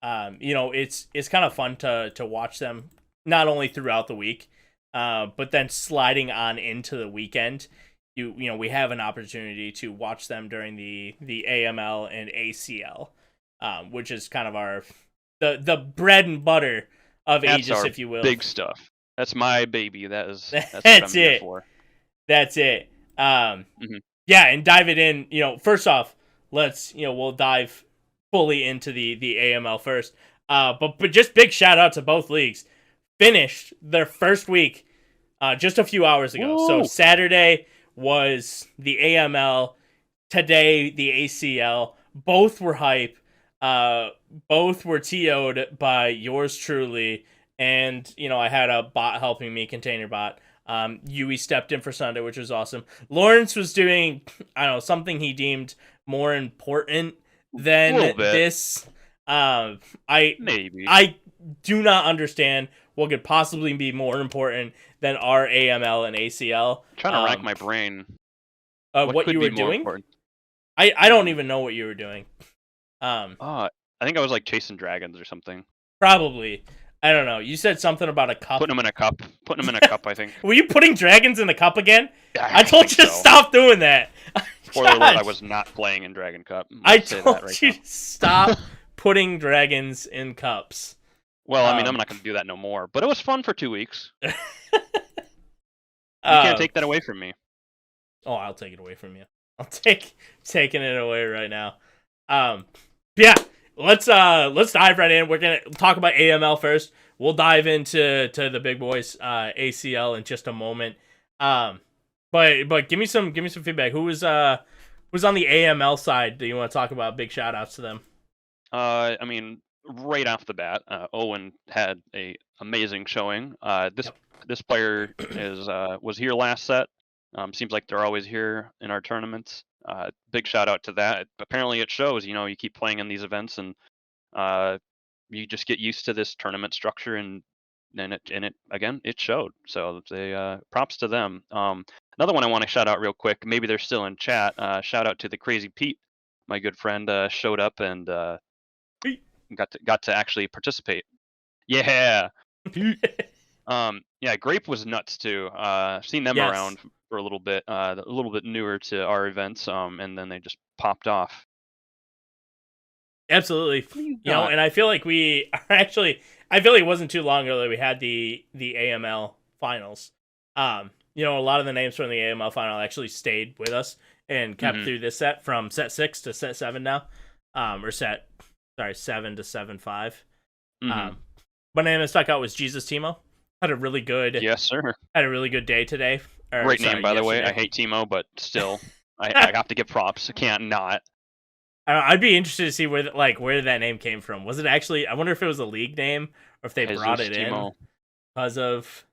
[SPEAKER 1] it's kind of fun to watch them not only throughout the week, but then sliding on into the weekend. We have an opportunity to watch them during the AML and ACL. which is kind of our the bread and butter of Aegis, if you will.
[SPEAKER 2] Big stuff. That's my baby. That's what
[SPEAKER 1] That's
[SPEAKER 2] I'm here
[SPEAKER 1] it.
[SPEAKER 2] for.
[SPEAKER 1] That's it. Yeah, and dive it in. First off, we'll dive fully into the AML first. But just big shout out to both leagues. Finished their first week just a few hours ago.
[SPEAKER 2] Woo!
[SPEAKER 1] So Saturday was the AML. Today the ACL. Both were hype. Both were TO'd by yours truly. And, I had a bot helping me, container bot. Yui stepped in for Sunday, which was awesome. Lorence was doing, something he deemed more important than this.
[SPEAKER 2] Maybe.
[SPEAKER 1] I do not understand what could possibly be more important than our AML and ACL.
[SPEAKER 2] I'm trying to rack my brain.
[SPEAKER 1] What you were doing?
[SPEAKER 2] Important?
[SPEAKER 1] I don't even know what you were doing.
[SPEAKER 2] I think I was like chasing dragons or something.
[SPEAKER 1] Probably. I don't know. You said something about a cup.
[SPEAKER 2] Putting them in a cup. I think.
[SPEAKER 1] Were you putting dragons in a cup again?
[SPEAKER 2] I
[SPEAKER 1] told you to stop doing that.
[SPEAKER 2] Spoiler alert, I was not playing in Dragon Cup.
[SPEAKER 1] I told you to stop putting dragons in cups.
[SPEAKER 2] Well, I'm not going to do that no more. But it was fun for 2 weeks. You can't take that away from me.
[SPEAKER 1] Oh, I'll take it away from you. I'm taking it away right now. Yeah. Let's dive right in. We're gonna talk about AML first. We'll dive into the big boys, ACL, in just a moment. But give me some feedback. Who's on the AML side? Do you want to talk about? Big shout outs to them.
[SPEAKER 2] Right off the bat, Owen had a amazing showing. This player was here last set. Seems like they're always here in our tournaments. Big shout out to that. Apparently it shows, you keep playing in these events and you just get used to this tournament structure and it showed. So they props to them. Another one I want to shout out real quick, maybe they're still in chat. Shout out to the Crazy Pete, my good friend, showed up and got to actually participate. Yeah. Grape was nuts too. Seen them around for a little bit newer to our events, and then they just popped off.
[SPEAKER 1] Absolutely. And I feel like we are actually, I feel like it wasn't too long ago that we had the AML finals. A lot of the names from the AML final actually stayed with us and kept through this set, from set 6 to set 7 now. 7 to 7-5. One name that stuck out was Jesus Timo. Had a really good,
[SPEAKER 2] yes sir.
[SPEAKER 1] Had a really good day today.
[SPEAKER 2] Great name, by the way. I hate Timo, but still, I have to give props. I can't not.
[SPEAKER 1] I'd be interested to see where that name came from. Was it actually? I wonder if it was a league name or if they brought it in because of.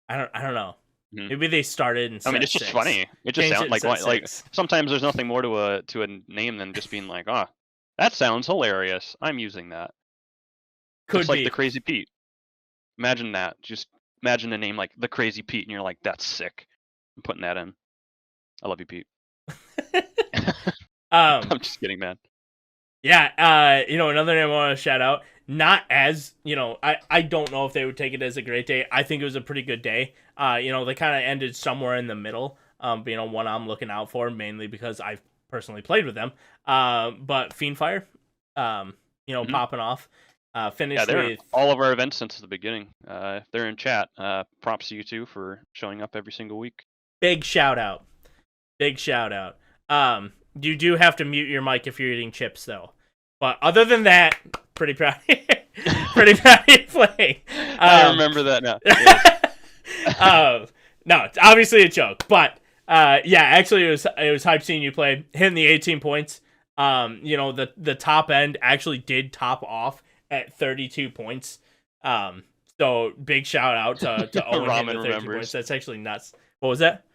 [SPEAKER 1] I don't know. Maybe they started.
[SPEAKER 2] It's just funny. It just sounds like sometimes there's nothing more to a name than just being like, that sounds hilarious. I'm using that. Just like the Crazy Pete. Imagine that. Just imagine a name like the Crazy Pete, and you're like, that's sick. I'm putting that in. I love you, Pete. I'm just kidding, man.
[SPEAKER 1] Yeah, another name I want to shout out. Not as, I don't know if they would take it as a great day. I think it was a pretty good day. They kind of ended somewhere in the middle. One I'm looking out for, mainly because I've personally played with them. But Fiendfire, popping off. Finished with
[SPEAKER 2] all of our events since the beginning. If they're in chat, props to you two for showing up every single week.
[SPEAKER 1] Big shout out. You do have to mute your mic if you're eating chips, though. But other than that, pretty proud. Pretty proud of you playing.
[SPEAKER 2] I remember that now.
[SPEAKER 1] No, it's obviously a joke, but actually it was hype seeing you play, hitting the 18 points. The top end actually did top off at 32 points. So big shout out to Owen hitting the 32 points. That's actually nuts. What was that?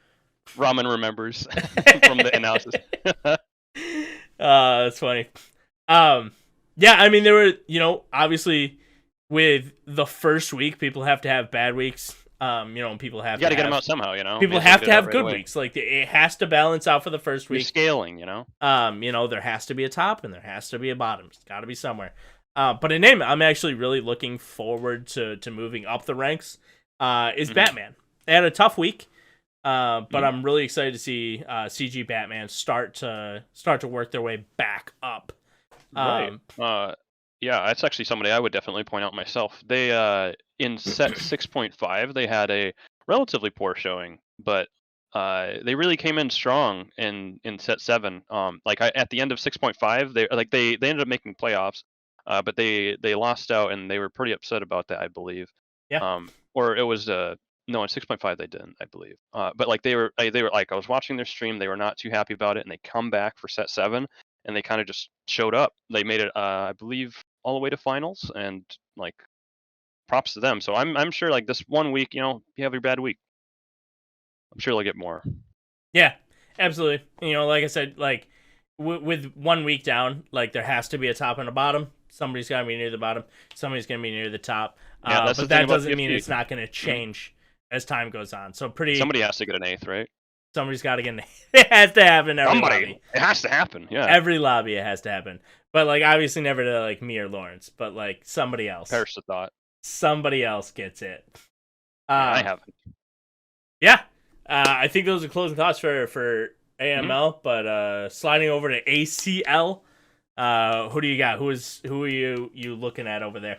[SPEAKER 2] Ramen remembers from the analysis.
[SPEAKER 1] That's funny. There were, obviously with the first week, people have to have bad weeks. People have
[SPEAKER 2] to get them out somehow,
[SPEAKER 1] People have to have good weeks. Like, it has to balance out for the first week.
[SPEAKER 2] You're scaling,
[SPEAKER 1] there has to be a top and there has to be a bottom. It's got to be somewhere. But a name I'm actually really looking forward to moving up the ranks is Batman. They had a tough week. But I'm really excited to see CG Batman start to work their way back up.
[SPEAKER 2] Right. Yeah, that's actually somebody I would definitely point out myself. They in set 6.5 they had a relatively poor showing, but they really came in strong in set 7. At the end of 6.5, they ended up making playoffs, but they lost out and they were pretty upset about that, I believe.
[SPEAKER 1] Yeah.
[SPEAKER 2] Or it was no, in 6.5 they didn't, I believe. But like they were like I was watching their stream, they were not too happy about it, and they come back for set 7 and they kind of just showed up. They made it, I believe, all the way to finals, and like, props to them. So I'm sure like this one week, you have your bad week. I'm sure they'll get more.
[SPEAKER 1] Yeah, absolutely. Like I said, like with 1 week down, like there has to be a top and a bottom. Somebody's got to be near the bottom. Somebody's going to be near the top. But that doesn't mean it's not going to change as time goes on. So
[SPEAKER 2] somebody has to get an 8th, right?
[SPEAKER 1] Somebody's got to get an 8th. It has to happen every lobby.
[SPEAKER 2] It has to happen. Yeah.
[SPEAKER 1] Every lobby it has to happen. But like obviously never to like me or Lorence, but like somebody else.
[SPEAKER 2] Perish the thought.
[SPEAKER 1] Somebody else gets it.
[SPEAKER 2] I haven't.
[SPEAKER 1] Yeah. I think those are closing thoughts for AML, but sliding over to ACL, who do you got? Who are you looking at over there?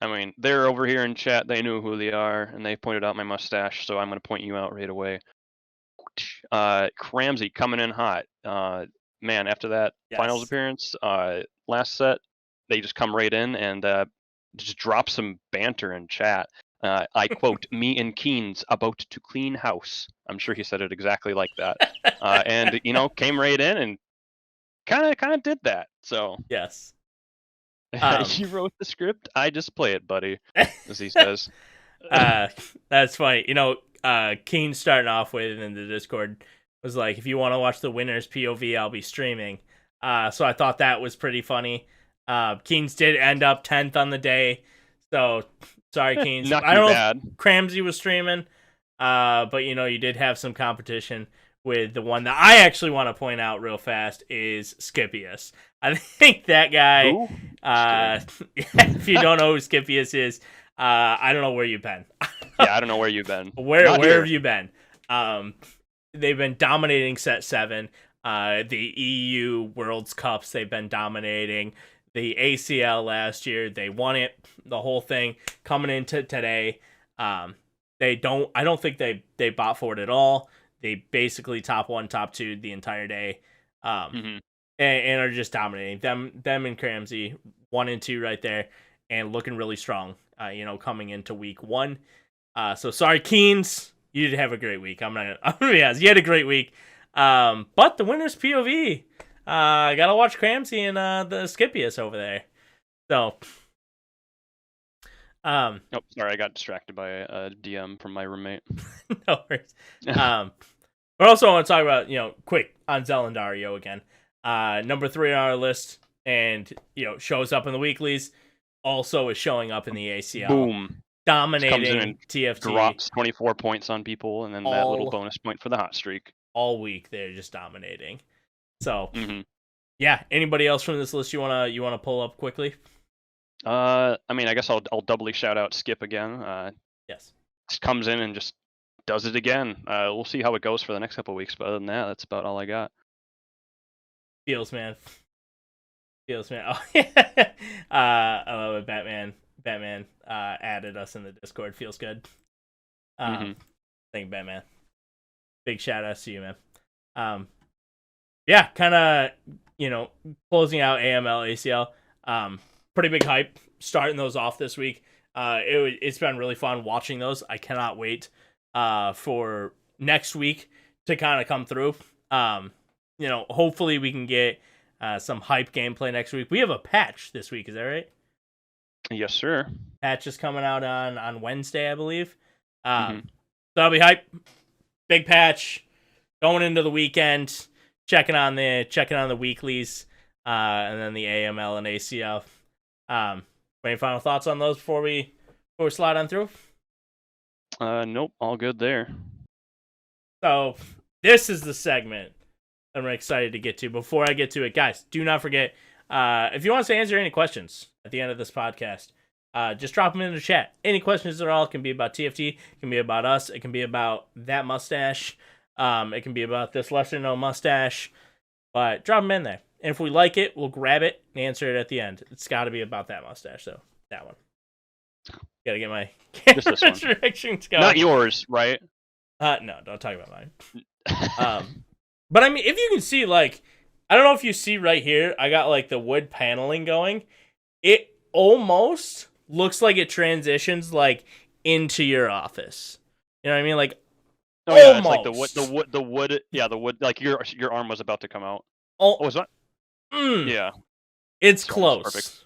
[SPEAKER 2] I mean, they're over here in chat. They knew who they are, and they pointed out my mustache, so I'm going to point you out right away. Cramsey coming in hot. Man, after that finals appearance, last set, they just come right in and just drop some banter in chat. I quote, "Me and Keen's about to clean house." I'm sure he said it exactly like that. And came right in and kind of did that. So
[SPEAKER 1] yes,
[SPEAKER 2] you wrote the script. I just play it, buddy, as he says.
[SPEAKER 1] That's funny. Keen starting off with in the Discord was like, if you want to watch the winner's POV, I'll be streaming. So I thought that was pretty funny. Keens did end up 10th on the day. So sorry, Keens.
[SPEAKER 2] Not
[SPEAKER 1] I don't
[SPEAKER 2] bad.
[SPEAKER 1] know if Cramsey was streaming, but you did have some competition with the one that I actually want to point out real fast is Scipius. I think that guy, if you don't know who Scipius is, I don't know where you've been.
[SPEAKER 2] Yeah, I don't know where you've been.
[SPEAKER 1] Where have you been? They've been dominating set 7. The EU Worlds Cups, they've been dominating. The ACL last year, they won it, the whole thing. Coming into today, I don't think they bought for it at all. They basically top 1, top 2 the entire day, and are just dominating. Them and Cramsey 1 and 2 right there, and looking really strong. Coming into week 1. So sorry, Keens, you did have a great week. I'm gonna be honest, you had a great week. But the winner's POV. Gotta watch Cramsey and the Scipius over there. So,
[SPEAKER 2] oh, sorry, I got distracted by a DM from my roommate.
[SPEAKER 1] No worries. But also I want to talk about quick on Zelendario again. Number 3 on our list, and shows up in the weeklies. Also is showing up in the ACL.
[SPEAKER 2] Boom.
[SPEAKER 1] Dominating TFT.
[SPEAKER 2] Drops 24 points on people, and then that little bonus point for the hot streak.
[SPEAKER 1] All week they're just dominating. So, yeah. Anybody else from this list you wanna pull up quickly?
[SPEAKER 2] I mean, I guess I'll doubly shout out Skip again.
[SPEAKER 1] Yes.
[SPEAKER 2] Just comes in and just does it again. We'll see how it goes for the next couple of weeks, but other than that, that's about all I got.
[SPEAKER 1] Feels, man. Oh, yeah. I love it. Batman added us in the Discord. Feels good. Thank you, Batman. Big shout out to you, man. Yeah, kind of, closing out AML, ACL. Pretty big hype starting those off this week. It's been really fun watching those. I cannot wait for next week to kind of come through. Hopefully we can get some hype gameplay next week. We have a patch this week, is that right?
[SPEAKER 2] Yes, sir.
[SPEAKER 1] Patch is coming out on Wednesday, I believe. So that'll be hype. Big patch going into the weekend. Checking on the weeklies, and then the AML and ACL. Any final thoughts on those before we slide on through?
[SPEAKER 2] Nope, all good there.
[SPEAKER 1] So this is the segment I'm excited to get to. Before I get to it, guys, do not forget, if you want us to answer any questions at the end of this podcast, just drop them in the chat. Any questions at all. It can be about TFT, it can be about us, it can be about that mustache, it can be about this lesser known mustache, but drop them in there. and if we like it, we'll grab it and answer it at the end. It's got to be about that mustache, though. That one. Gotta get my camera directions going.
[SPEAKER 2] Not yours, right?
[SPEAKER 1] No, don't talk about mine. But I mean, if you can see, like, I don't know if you see right here, I got like the wood paneling going. It almost looks like it transitions like into your office. You know what I mean? Like,
[SPEAKER 2] oh yeah, it's like the wood. Yeah, the wood. Like your arm was about to come out. Oh, was that? Yeah,
[SPEAKER 1] it's close. Perfect.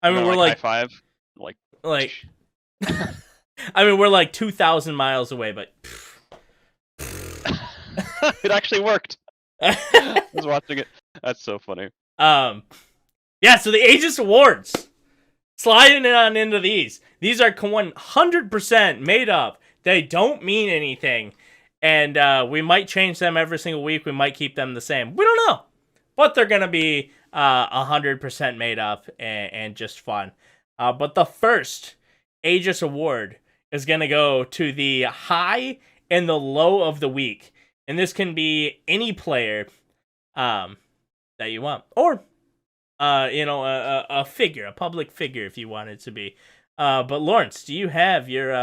[SPEAKER 1] I mean, we're like
[SPEAKER 2] high five.
[SPEAKER 1] Like, I mean, we're like 2,000 miles away, but
[SPEAKER 2] it actually worked. I was watching it. That's so funny.
[SPEAKER 1] Yeah. So the Aegis Awards, sliding on into these. These are 100% made up. They don't mean anything, and we might change them every single week. We might keep them the same. We don't know, but they're gonna be 100% made up and just fun. But the first Aegis Award is going to go to the high and the low of the week. And this can be any player that you want. Or, a figure, a public figure if you want it to be. But Lorence, do you have your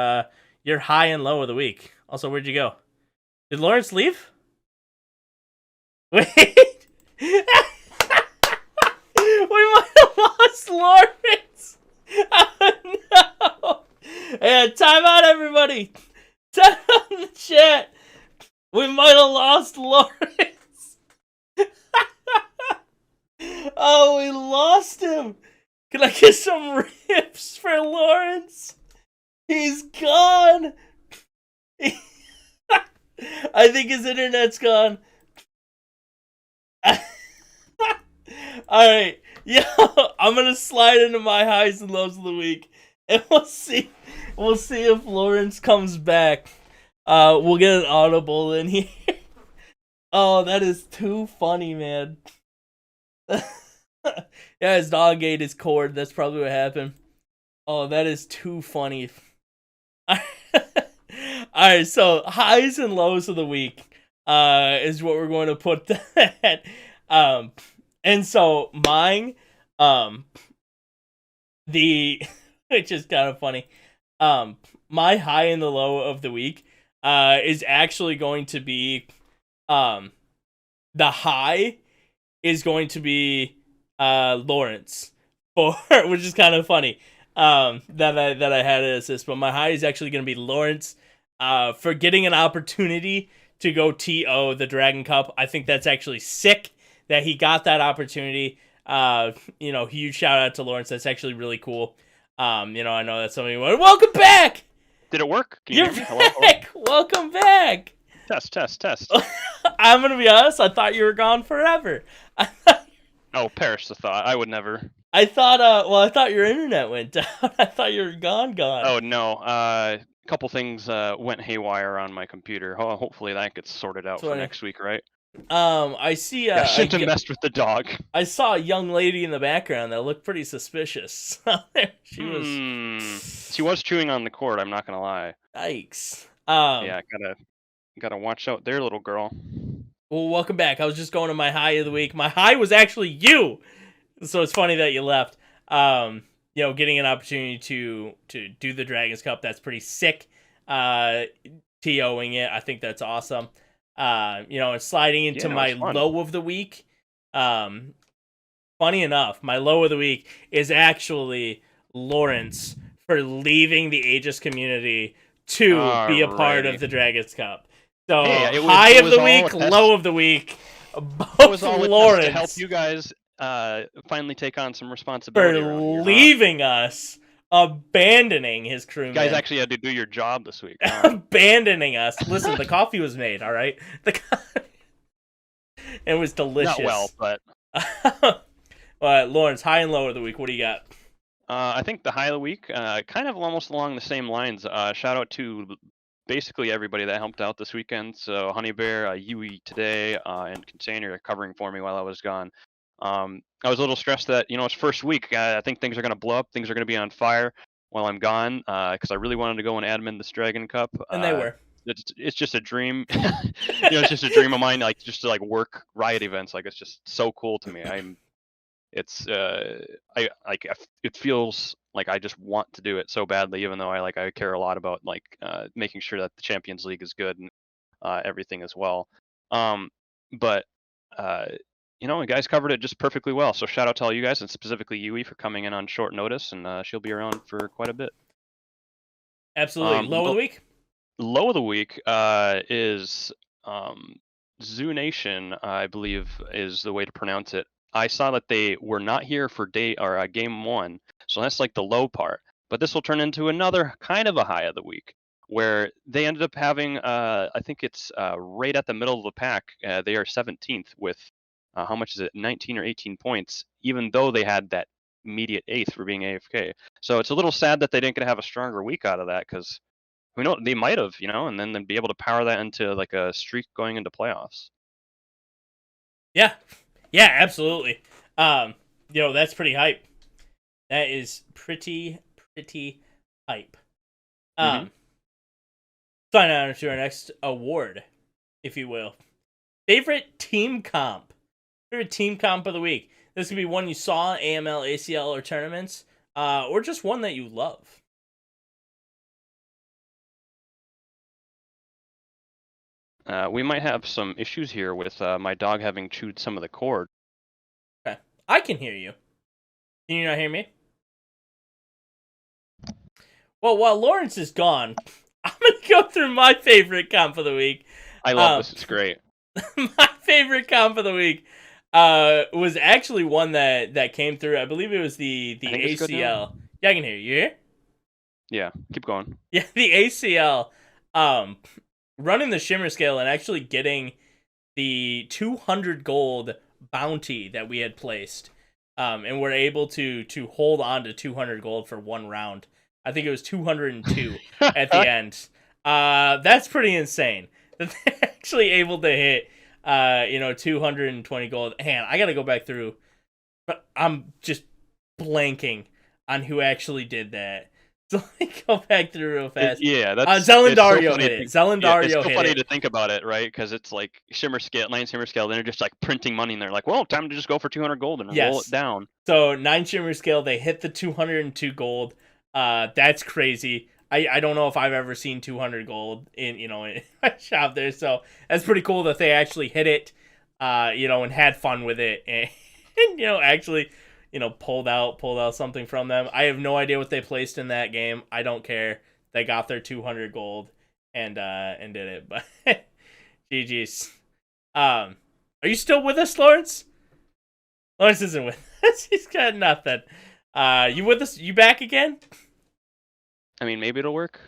[SPEAKER 1] high and low of the week? Also, where'd you go? Did Lorence leave? Wait. We might have lost Lorence. Oh, no. Hey, time out, everybody. Time out in the chat. We might have lost Lorence. Oh, we lost him. Can I get some rips for Lorence? He's gone. I think his internet's gone. Alright, yo, I'm gonna slide into my highs and lows of the week, and we'll see if Lorence comes back. We'll get an audible in here. Oh, that is too funny, man. Yeah, his dog ate his cord, that's probably what happened. Oh, that is too funny. Alright, so highs and lows of the week is what we're going to put that. And so mine, which is kind of funny, my high and the low of the week, is actually going to be, the high is going to be, Lorence, which is kind of funny, that I had it as this, but my high is actually going to be Lorence, for getting an opportunity to go TO the Dragon Cup. I think that's actually sick that he got that opportunity. Huge shout out to Lorence. That's actually really cool. I know that somebody went, welcome back!
[SPEAKER 2] Did it work?
[SPEAKER 1] You're back! Hello? Welcome back!
[SPEAKER 2] Test.
[SPEAKER 1] I'm gonna be honest, I thought you were gone forever.
[SPEAKER 2] Oh, perish the thought. I would never.
[SPEAKER 1] I thought your internet went down. I thought you were gone.
[SPEAKER 2] Oh, no. A couple things went haywire on my computer. Hopefully that gets sorted out for next week, right?
[SPEAKER 1] I see.
[SPEAKER 2] I shouldn't have messed with the dog.
[SPEAKER 1] I saw a young lady in the background that looked pretty suspicious.
[SPEAKER 2] She was chewing on the cord. I'm not gonna lie.
[SPEAKER 1] Yikes.
[SPEAKER 2] Yeah, gotta watch out there, little girl.
[SPEAKER 1] Well, welcome back. I was just going to my high of the week. My high was actually you. So it's funny that you left. Getting an opportunity to do the Dragons Cup, that's pretty sick. TOing it, I think that's awesome. And sliding into my low of the week. Funny enough, my low of the week is actually Lorence for leaving the Aegis community to be a part of the Dragons Cup. So high of the week, low of the week, both Lorence
[SPEAKER 2] to help you guys finally take on some responsibility
[SPEAKER 1] for leaving us. Abandoning his crewmen.
[SPEAKER 2] You guys actually had to do your job this week.
[SPEAKER 1] Abandoning us. Listen, the coffee was made, all right? It was delicious.
[SPEAKER 2] Not well,
[SPEAKER 1] but... Lorence, high and low of the week. What do you got?
[SPEAKER 2] I think the high of the week, kind of almost along the same lines. Shout out to basically everybody that helped out this weekend. So Honeybear, Yui today, and Container are covering for me while I was gone. I was a little stressed that, it's first week. I think things are going to blow up. Things are going to be on fire while I'm gone, because I really wanted to go and admin this Dragon Cup.
[SPEAKER 1] And they were.
[SPEAKER 2] it's just a dream. It's just a dream of mine, like just to like work riot events. Like it's just so cool to me. It feels like I just want to do it so badly, even though I care a lot about making sure that the Champions League is good and everything as well. But you guys covered it just perfectly well. So shout out to all you guys, and specifically Yui for coming in on short notice, and she'll be around for quite a bit.
[SPEAKER 1] Absolutely. Low of the week?
[SPEAKER 2] Low of the week is Zoo Nation, I believe is the way to pronounce it. I saw that they were not here for game 1, so that's like the low part. But this will turn into another kind of a high of the week, where they ended up having, I think it's right at the middle of the pack. They are 17th with, how much is it, 19 or 18 points, even though they had that immediate 8th for being AFK. So it's a little sad that they didn't get to have a stronger week out of that, because who knows, they might have, and then they'd be able to power that into like a streak going into playoffs.
[SPEAKER 1] Yeah, absolutely. That's pretty hype. That is pretty hype. Sign on to our next award, if you will. Favorite team comp. Favorite team comp of the week. This could be one you saw, AML, ACL, or tournaments, or just one that you love.
[SPEAKER 2] We might have some issues here with my dog having chewed some of the cord.
[SPEAKER 1] Okay. I can hear you. Can you not hear me? Well, while Lorence is gone, I'm going to go through my favorite comp of the week.
[SPEAKER 2] I love this. It's great.
[SPEAKER 1] My favorite comp of the week was actually one that came through. I believe it was the ACL. Yeah, I can hear you. You hear?
[SPEAKER 2] Yeah, keep going.
[SPEAKER 1] Yeah, the ACL. Running the Shimmer Scale and actually getting the 200 gold bounty that we had placed. And we're able to hold on to 200 gold for one round. I think it was 202 at the end. That's pretty insane. That they're actually able to hit 220 gold. Man, I gotta go back through. I'm just blanking on who actually did that. So let me go back through real fast.
[SPEAKER 2] That's
[SPEAKER 1] Zelendario hit it. Zelendario
[SPEAKER 2] it's so
[SPEAKER 1] hit
[SPEAKER 2] funny
[SPEAKER 1] it.
[SPEAKER 2] to think about it, right? Because it's like Shimmer Scale, 9 Shimmer Scale, then they're just like printing money, and they're like, well, time to just go for 200 gold and roll it down.
[SPEAKER 1] So 9 Shimmer Scale, they hit the 202 gold. That's crazy. I don't know if I've ever seen 200 gold in my shop there. So that's pretty cool that they actually hit it, and had fun with it, and actually, pulled out something from them. I have no idea what they placed in that game. I don't care. They got their 200 gold and did it. But GG's. Are you still with us, Lorence? Lorence isn't with us. He's got nothing. You with us? You back again?
[SPEAKER 2] I mean, maybe it'll work.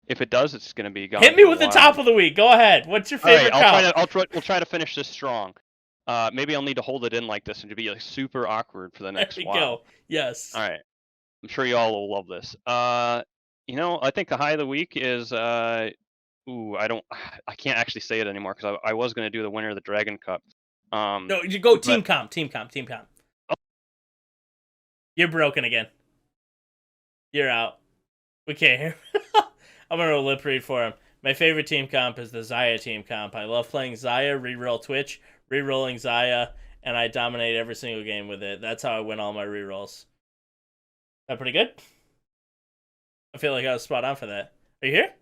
[SPEAKER 2] If it does, it's gonna be gone.
[SPEAKER 1] Hit me with the top of the week. Go ahead. What's your favorite comp?
[SPEAKER 2] We'll try to finish this strong. Maybe I'll need to hold it in like this and to be like super awkward for the next while.
[SPEAKER 1] There we go. Yes.
[SPEAKER 2] All right. I'm sure you all will love this. I think the high of the week is I can't actually say it anymore because I was gonna do the winner of the Dragon Cup.
[SPEAKER 1] No, you go team comp. Oh. You're broken again. You're out. We can't hear. I'm gonna lip read for him. My favorite team comp is the Xayah team comp. I love playing Xayah, reroll Twitch, rerolling Xayah, and I dominate every single game with it. That's how I win all my rerolls. That pretty good? I feel like I was spot on for that. Are you here?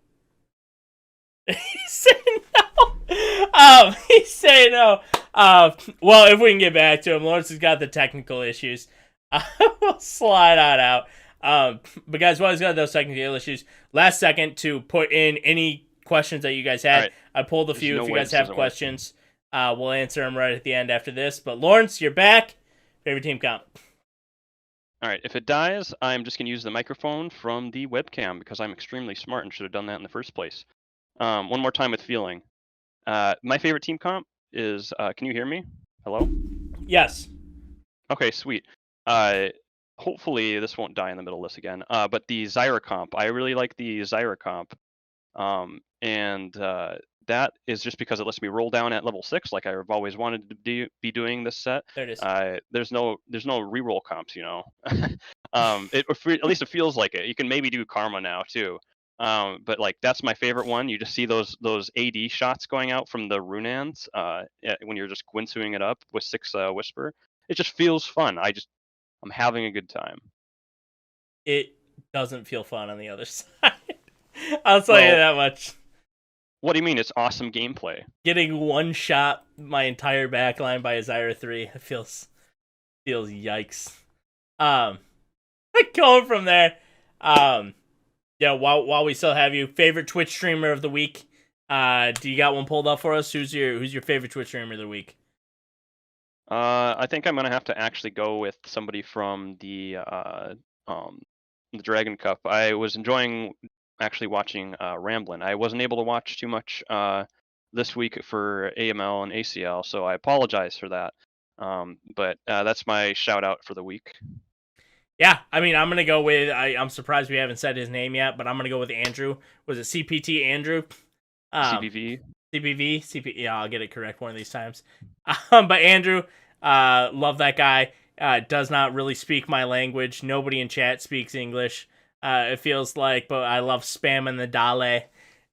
[SPEAKER 1] He's saying no. He's saying no. Well, if we can get back to him, Lawrence has got the technical issues. We'll slide on out. But guys, while he's got those technical issues, last second to put in any questions that you guys had. Right. I pulled a few. If you guys have questions, we'll answer them right at the end after this. But Lawrence, you're back. Favorite team comp?
[SPEAKER 2] All right. If it dies, I'm just going to use the microphone from the webcam because I'm extremely smart and should have done that in the first place. One more time with feeling. My favorite team comp is, can you hear me? Hello?
[SPEAKER 1] Yes.
[SPEAKER 2] Okay, sweet. Hopefully this won't die in the middle of this again. But the Zyra comp, I really like the Zyra comp. And that is just because it lets me roll down at level 6 like I've always wanted to be doing this set.
[SPEAKER 1] There it is.
[SPEAKER 2] There's no reroll comps, at least it feels like it. You can maybe do Karma now too. But like that's my favorite one. You just see those AD shots going out from the Runans when you're just Gwinsuing it up with 6 Whisper. It just feels fun. I'm having a good time.
[SPEAKER 1] It doesn't feel fun on the other side. I'll tell you that much.
[SPEAKER 2] What do you mean? It's awesome gameplay.
[SPEAKER 1] Getting one shot my entire backline by a Zyra 3 feels yikes. Going from there. Yeah, while we still have you, favorite Twitch streamer of the week. Do you got one pulled up for us? Who's your favorite Twitch streamer of the week?
[SPEAKER 2] I think I'm gonna have to actually go with somebody from the Dragon Cup. I was enjoying actually watching Ramblin'. I wasn't able to watch too much this week for AML and ACL, so I apologize for that. But that's my shout out for the week.
[SPEAKER 1] Yeah, I mean, I'm gonna go with. I'm surprised we haven't said his name yet, but I'm gonna go with Andrew. Was it CPT Andrew?
[SPEAKER 2] CBV.
[SPEAKER 1] CP. Yeah, I'll get it correct one of these times. But Andrew, love that guy. Does not really speak my language. Nobody in chat speaks English. It feels like, but I love spamming the Dale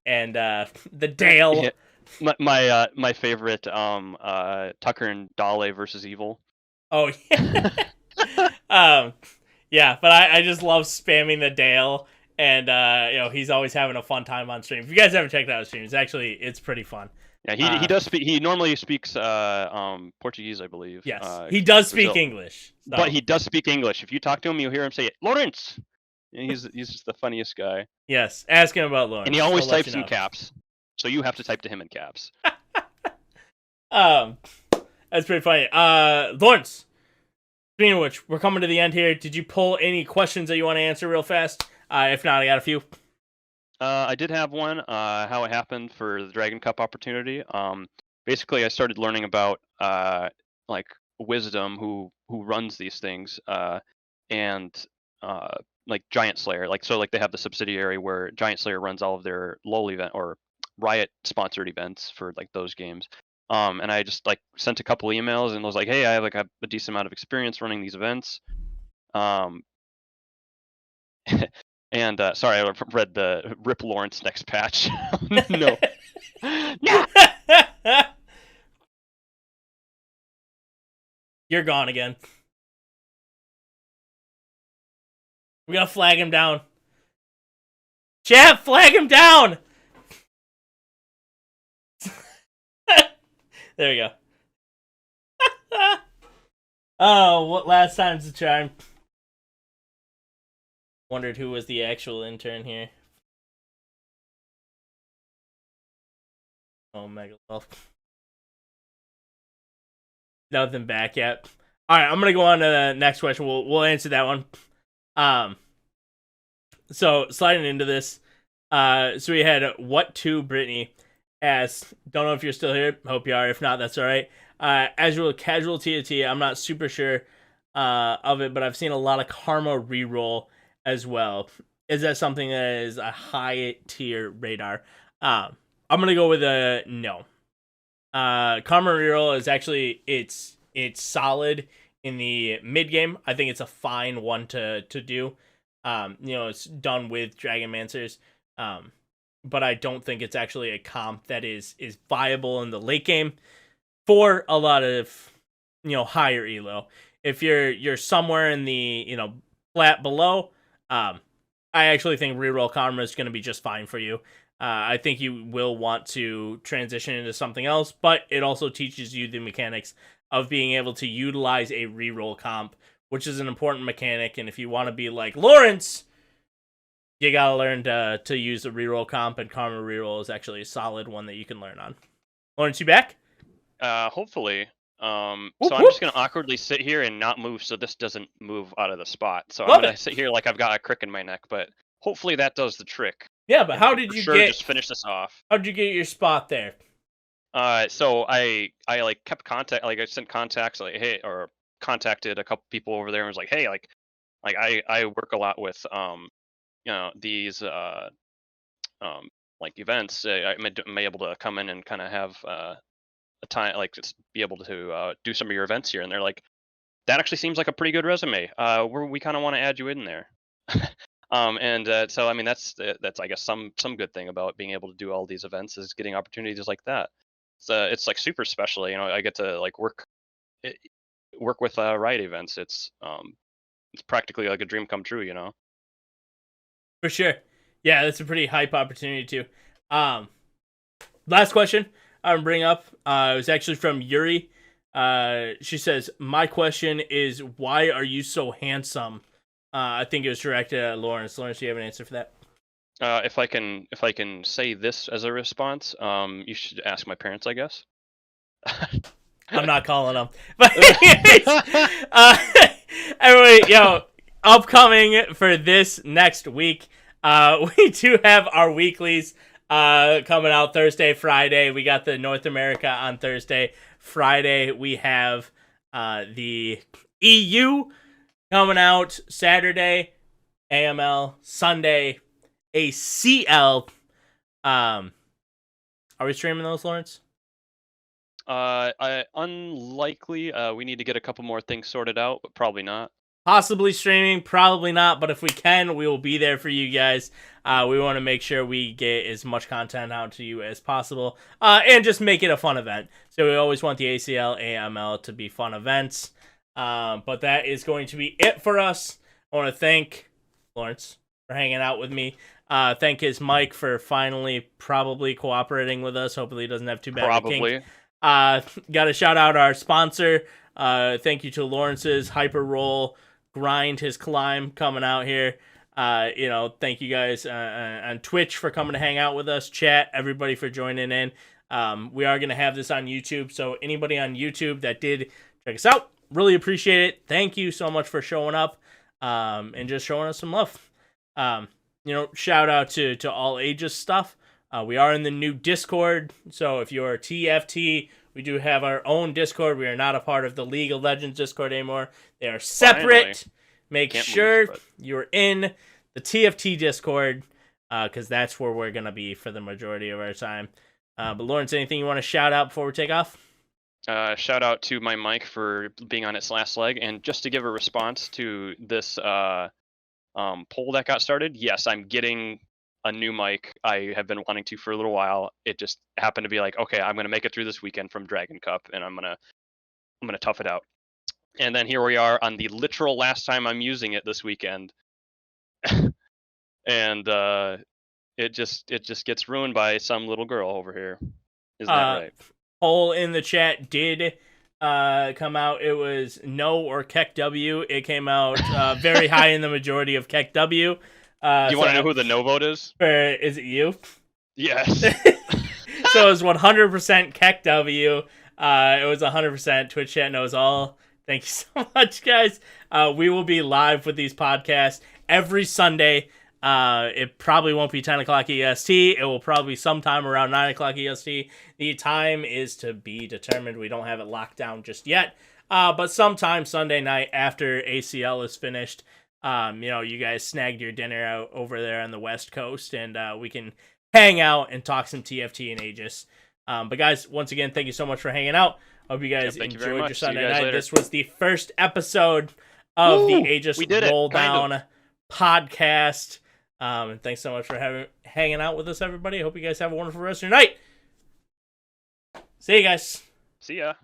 [SPEAKER 1] and the Dale.
[SPEAKER 2] Yeah. My favorite Tucker and Dale versus Evil.
[SPEAKER 1] Oh yeah. Yeah, but I just love spamming the Dale, and he's always having a fun time on stream. If you guys ever checked out his stream, it's pretty fun.
[SPEAKER 2] Yeah, he does speak. He normally speaks Portuguese, I believe.
[SPEAKER 1] Yes, he does speak English.
[SPEAKER 2] So. But he does speak English. If you talk to him, you'll hear him say Lorence. And he's just the funniest guy.
[SPEAKER 1] Yes, ask him about Lorence.
[SPEAKER 2] And he always types in caps, so you have to type to him in caps.
[SPEAKER 1] That's pretty funny. Lorence. Speaking of which, we're coming to the end here. Did you pull any questions that you want to answer real fast? If not, I got a few.
[SPEAKER 2] I did have one. How it happened for the Dragon Cup opportunity. Basically, I started learning about like Wisdom, who runs these things, and like Giant Slayer. Like they have the subsidiary where Giant Slayer runs all of their LoL event or Riot sponsored events for like those games. And I just like sent a couple emails and was like, hey, I have like a decent amount of experience running these events. And sorry, I read the Rip Lorence next patch. No. No.
[SPEAKER 1] You're gone again. We gotta flag him down. Chat, flag him down! There we go. Oh, what last time's the charm? Wondered who was the actual intern here. Oh, Mega Wolf. Nothing back yet. Alright, I'm gonna go on to the next question. We'll answer that one. So sliding into this. So we had What To Brittany asks, don't know if you're still here. Hope you are. If not, that's alright. As your casual TFT, I'm not super sure of it, but I've seen a lot of Karma reroll as well. Is that something that is a high tier radar? I'm gonna go with a no. Karma reroll is actually it's solid in the mid game. I think it's a fine one to do. It's done with Dragonmancers. But I don't think it's actually a comp that is viable in the late game for a lot of higher elo. If you're somewhere in the flat below, I actually think reroll Karma is going to be just fine for you. I think you will want to transition into something else, but it also teaches you the mechanics of being able to utilize a reroll comp, which is an important mechanic. And if you want to be like Lorence, you gotta learn to use the reroll comp, and Karma reroll is actually a solid one that you can learn on. Lorence, you back?
[SPEAKER 2] Hopefully. So I'm just gonna awkwardly sit here and not move, so this doesn't move out of the spot. So I'm gonna sit here like I've got a crick in my neck, but hopefully that does the trick.
[SPEAKER 1] Yeah, but how did you
[SPEAKER 2] just finish this off?
[SPEAKER 1] How'd you get your spot there?
[SPEAKER 2] So I like kept contact, like I sent contacts, like hey, or contacted a couple people over there and was like, hey, like I work a lot with these like events. I'm able to come in and kind of have a time, like just be able to do some of your events here. And they're like, that actually seems like a pretty good resume. We kind of want to add you in there. So I mean that's I guess some good thing about being able to do all these events is getting opportunities like that. It's like super special. You know, I get to like eh, work with Riot events. It's practically like a dream come true. You know.
[SPEAKER 1] For sure. Yeah, that's a pretty hype opportunity too. Last question I'm gonna bring up. It was actually from Yuri. She says, "My question is, why are you so handsome?" I think it was directed at Lorence. Lorence, do you have an answer for that?
[SPEAKER 2] If I can say this as a response, you should ask my parents, I guess.
[SPEAKER 1] I'm not calling them. But anyways, everybody, upcoming for this next week, we do have our weeklies coming out Thursday, Friday. We got the North America on Thursday. Friday, we have the EU coming out Saturday, AML, Sunday, ACL. Are we streaming those, Lorence?
[SPEAKER 2] Unlikely. We need to get a couple more things sorted out, but probably not.
[SPEAKER 1] Possibly streaming, probably not, but if we can, we will be there for you guys. We want to make sure we get as much content out to you as possible, and just make it a fun event. So we always want the ACL, AML to be fun events. But that is going to be it for us. I want to thank Lorence for hanging out with me. Thank his Mike for finally probably cooperating with us. Hopefully he doesn't have too bad of a kink. Got to shout out our sponsor. Thank you to Lawrence's Hyper Roll Grind, his climb coming out here. Thank you guys on Twitch for coming to hang out with us. Chat, everybody for joining in. We are going to have this on YouTube, so anybody on YouTube that did check us out, really appreciate it. Thank you so much for showing up and just showing us some love. Shout out to all Aegis stuff. We are in the new Discord, so if you're a TFT, we do have our own Discord. We are not a part of the League of Legends Discord anymore. They are separate.
[SPEAKER 2] Finally.
[SPEAKER 1] Make sure you're in the TFT Discord, because that's where we're going to be for the majority of our time. But Lorence, anything you want to shout out before we take off?
[SPEAKER 2] Shout out to my mic for being on its last leg. And just to give a response to this poll that got started, yes, I'm getting a new mic. I have been wanting to for a little while. It just happened to be like, okay, I'm gonna make it through this weekend from Dragon Cup, and I'm gonna tough it out. And then here we are on the literal last time I'm using it this weekend, and it just gets ruined by some little girl over here. Isn't that right?
[SPEAKER 1] Poll in the chat did come out. It was no or Keck W. It came out very high in the majority of Keck W.
[SPEAKER 2] Do you want to know who the no vote is?
[SPEAKER 1] Is it you?
[SPEAKER 2] Yes.
[SPEAKER 1] So it was 100% Keck W. It was 100% Twitch chat knows all. Thank you so much, guys. We will be live with these podcasts every Sunday. It probably won't be 10 o'clock EST. It will probably be sometime around 9 o'clock EST. The time is to be determined. We don't have it locked down just yet. But sometime Sunday night after ACL is finished, you guys snagged your dinner out over there on the West Coast, and we can hang out and talk some TFT and Aegis. But guys, once again, thank you so much for hanging out. Hope you guys enjoyed your Sunday night. Later. This was the first episode of the Aegis Rolldown podcast. And thanks so much for hanging out with us, everybody. I hope you guys have a wonderful rest of your night. See you guys.
[SPEAKER 2] See ya.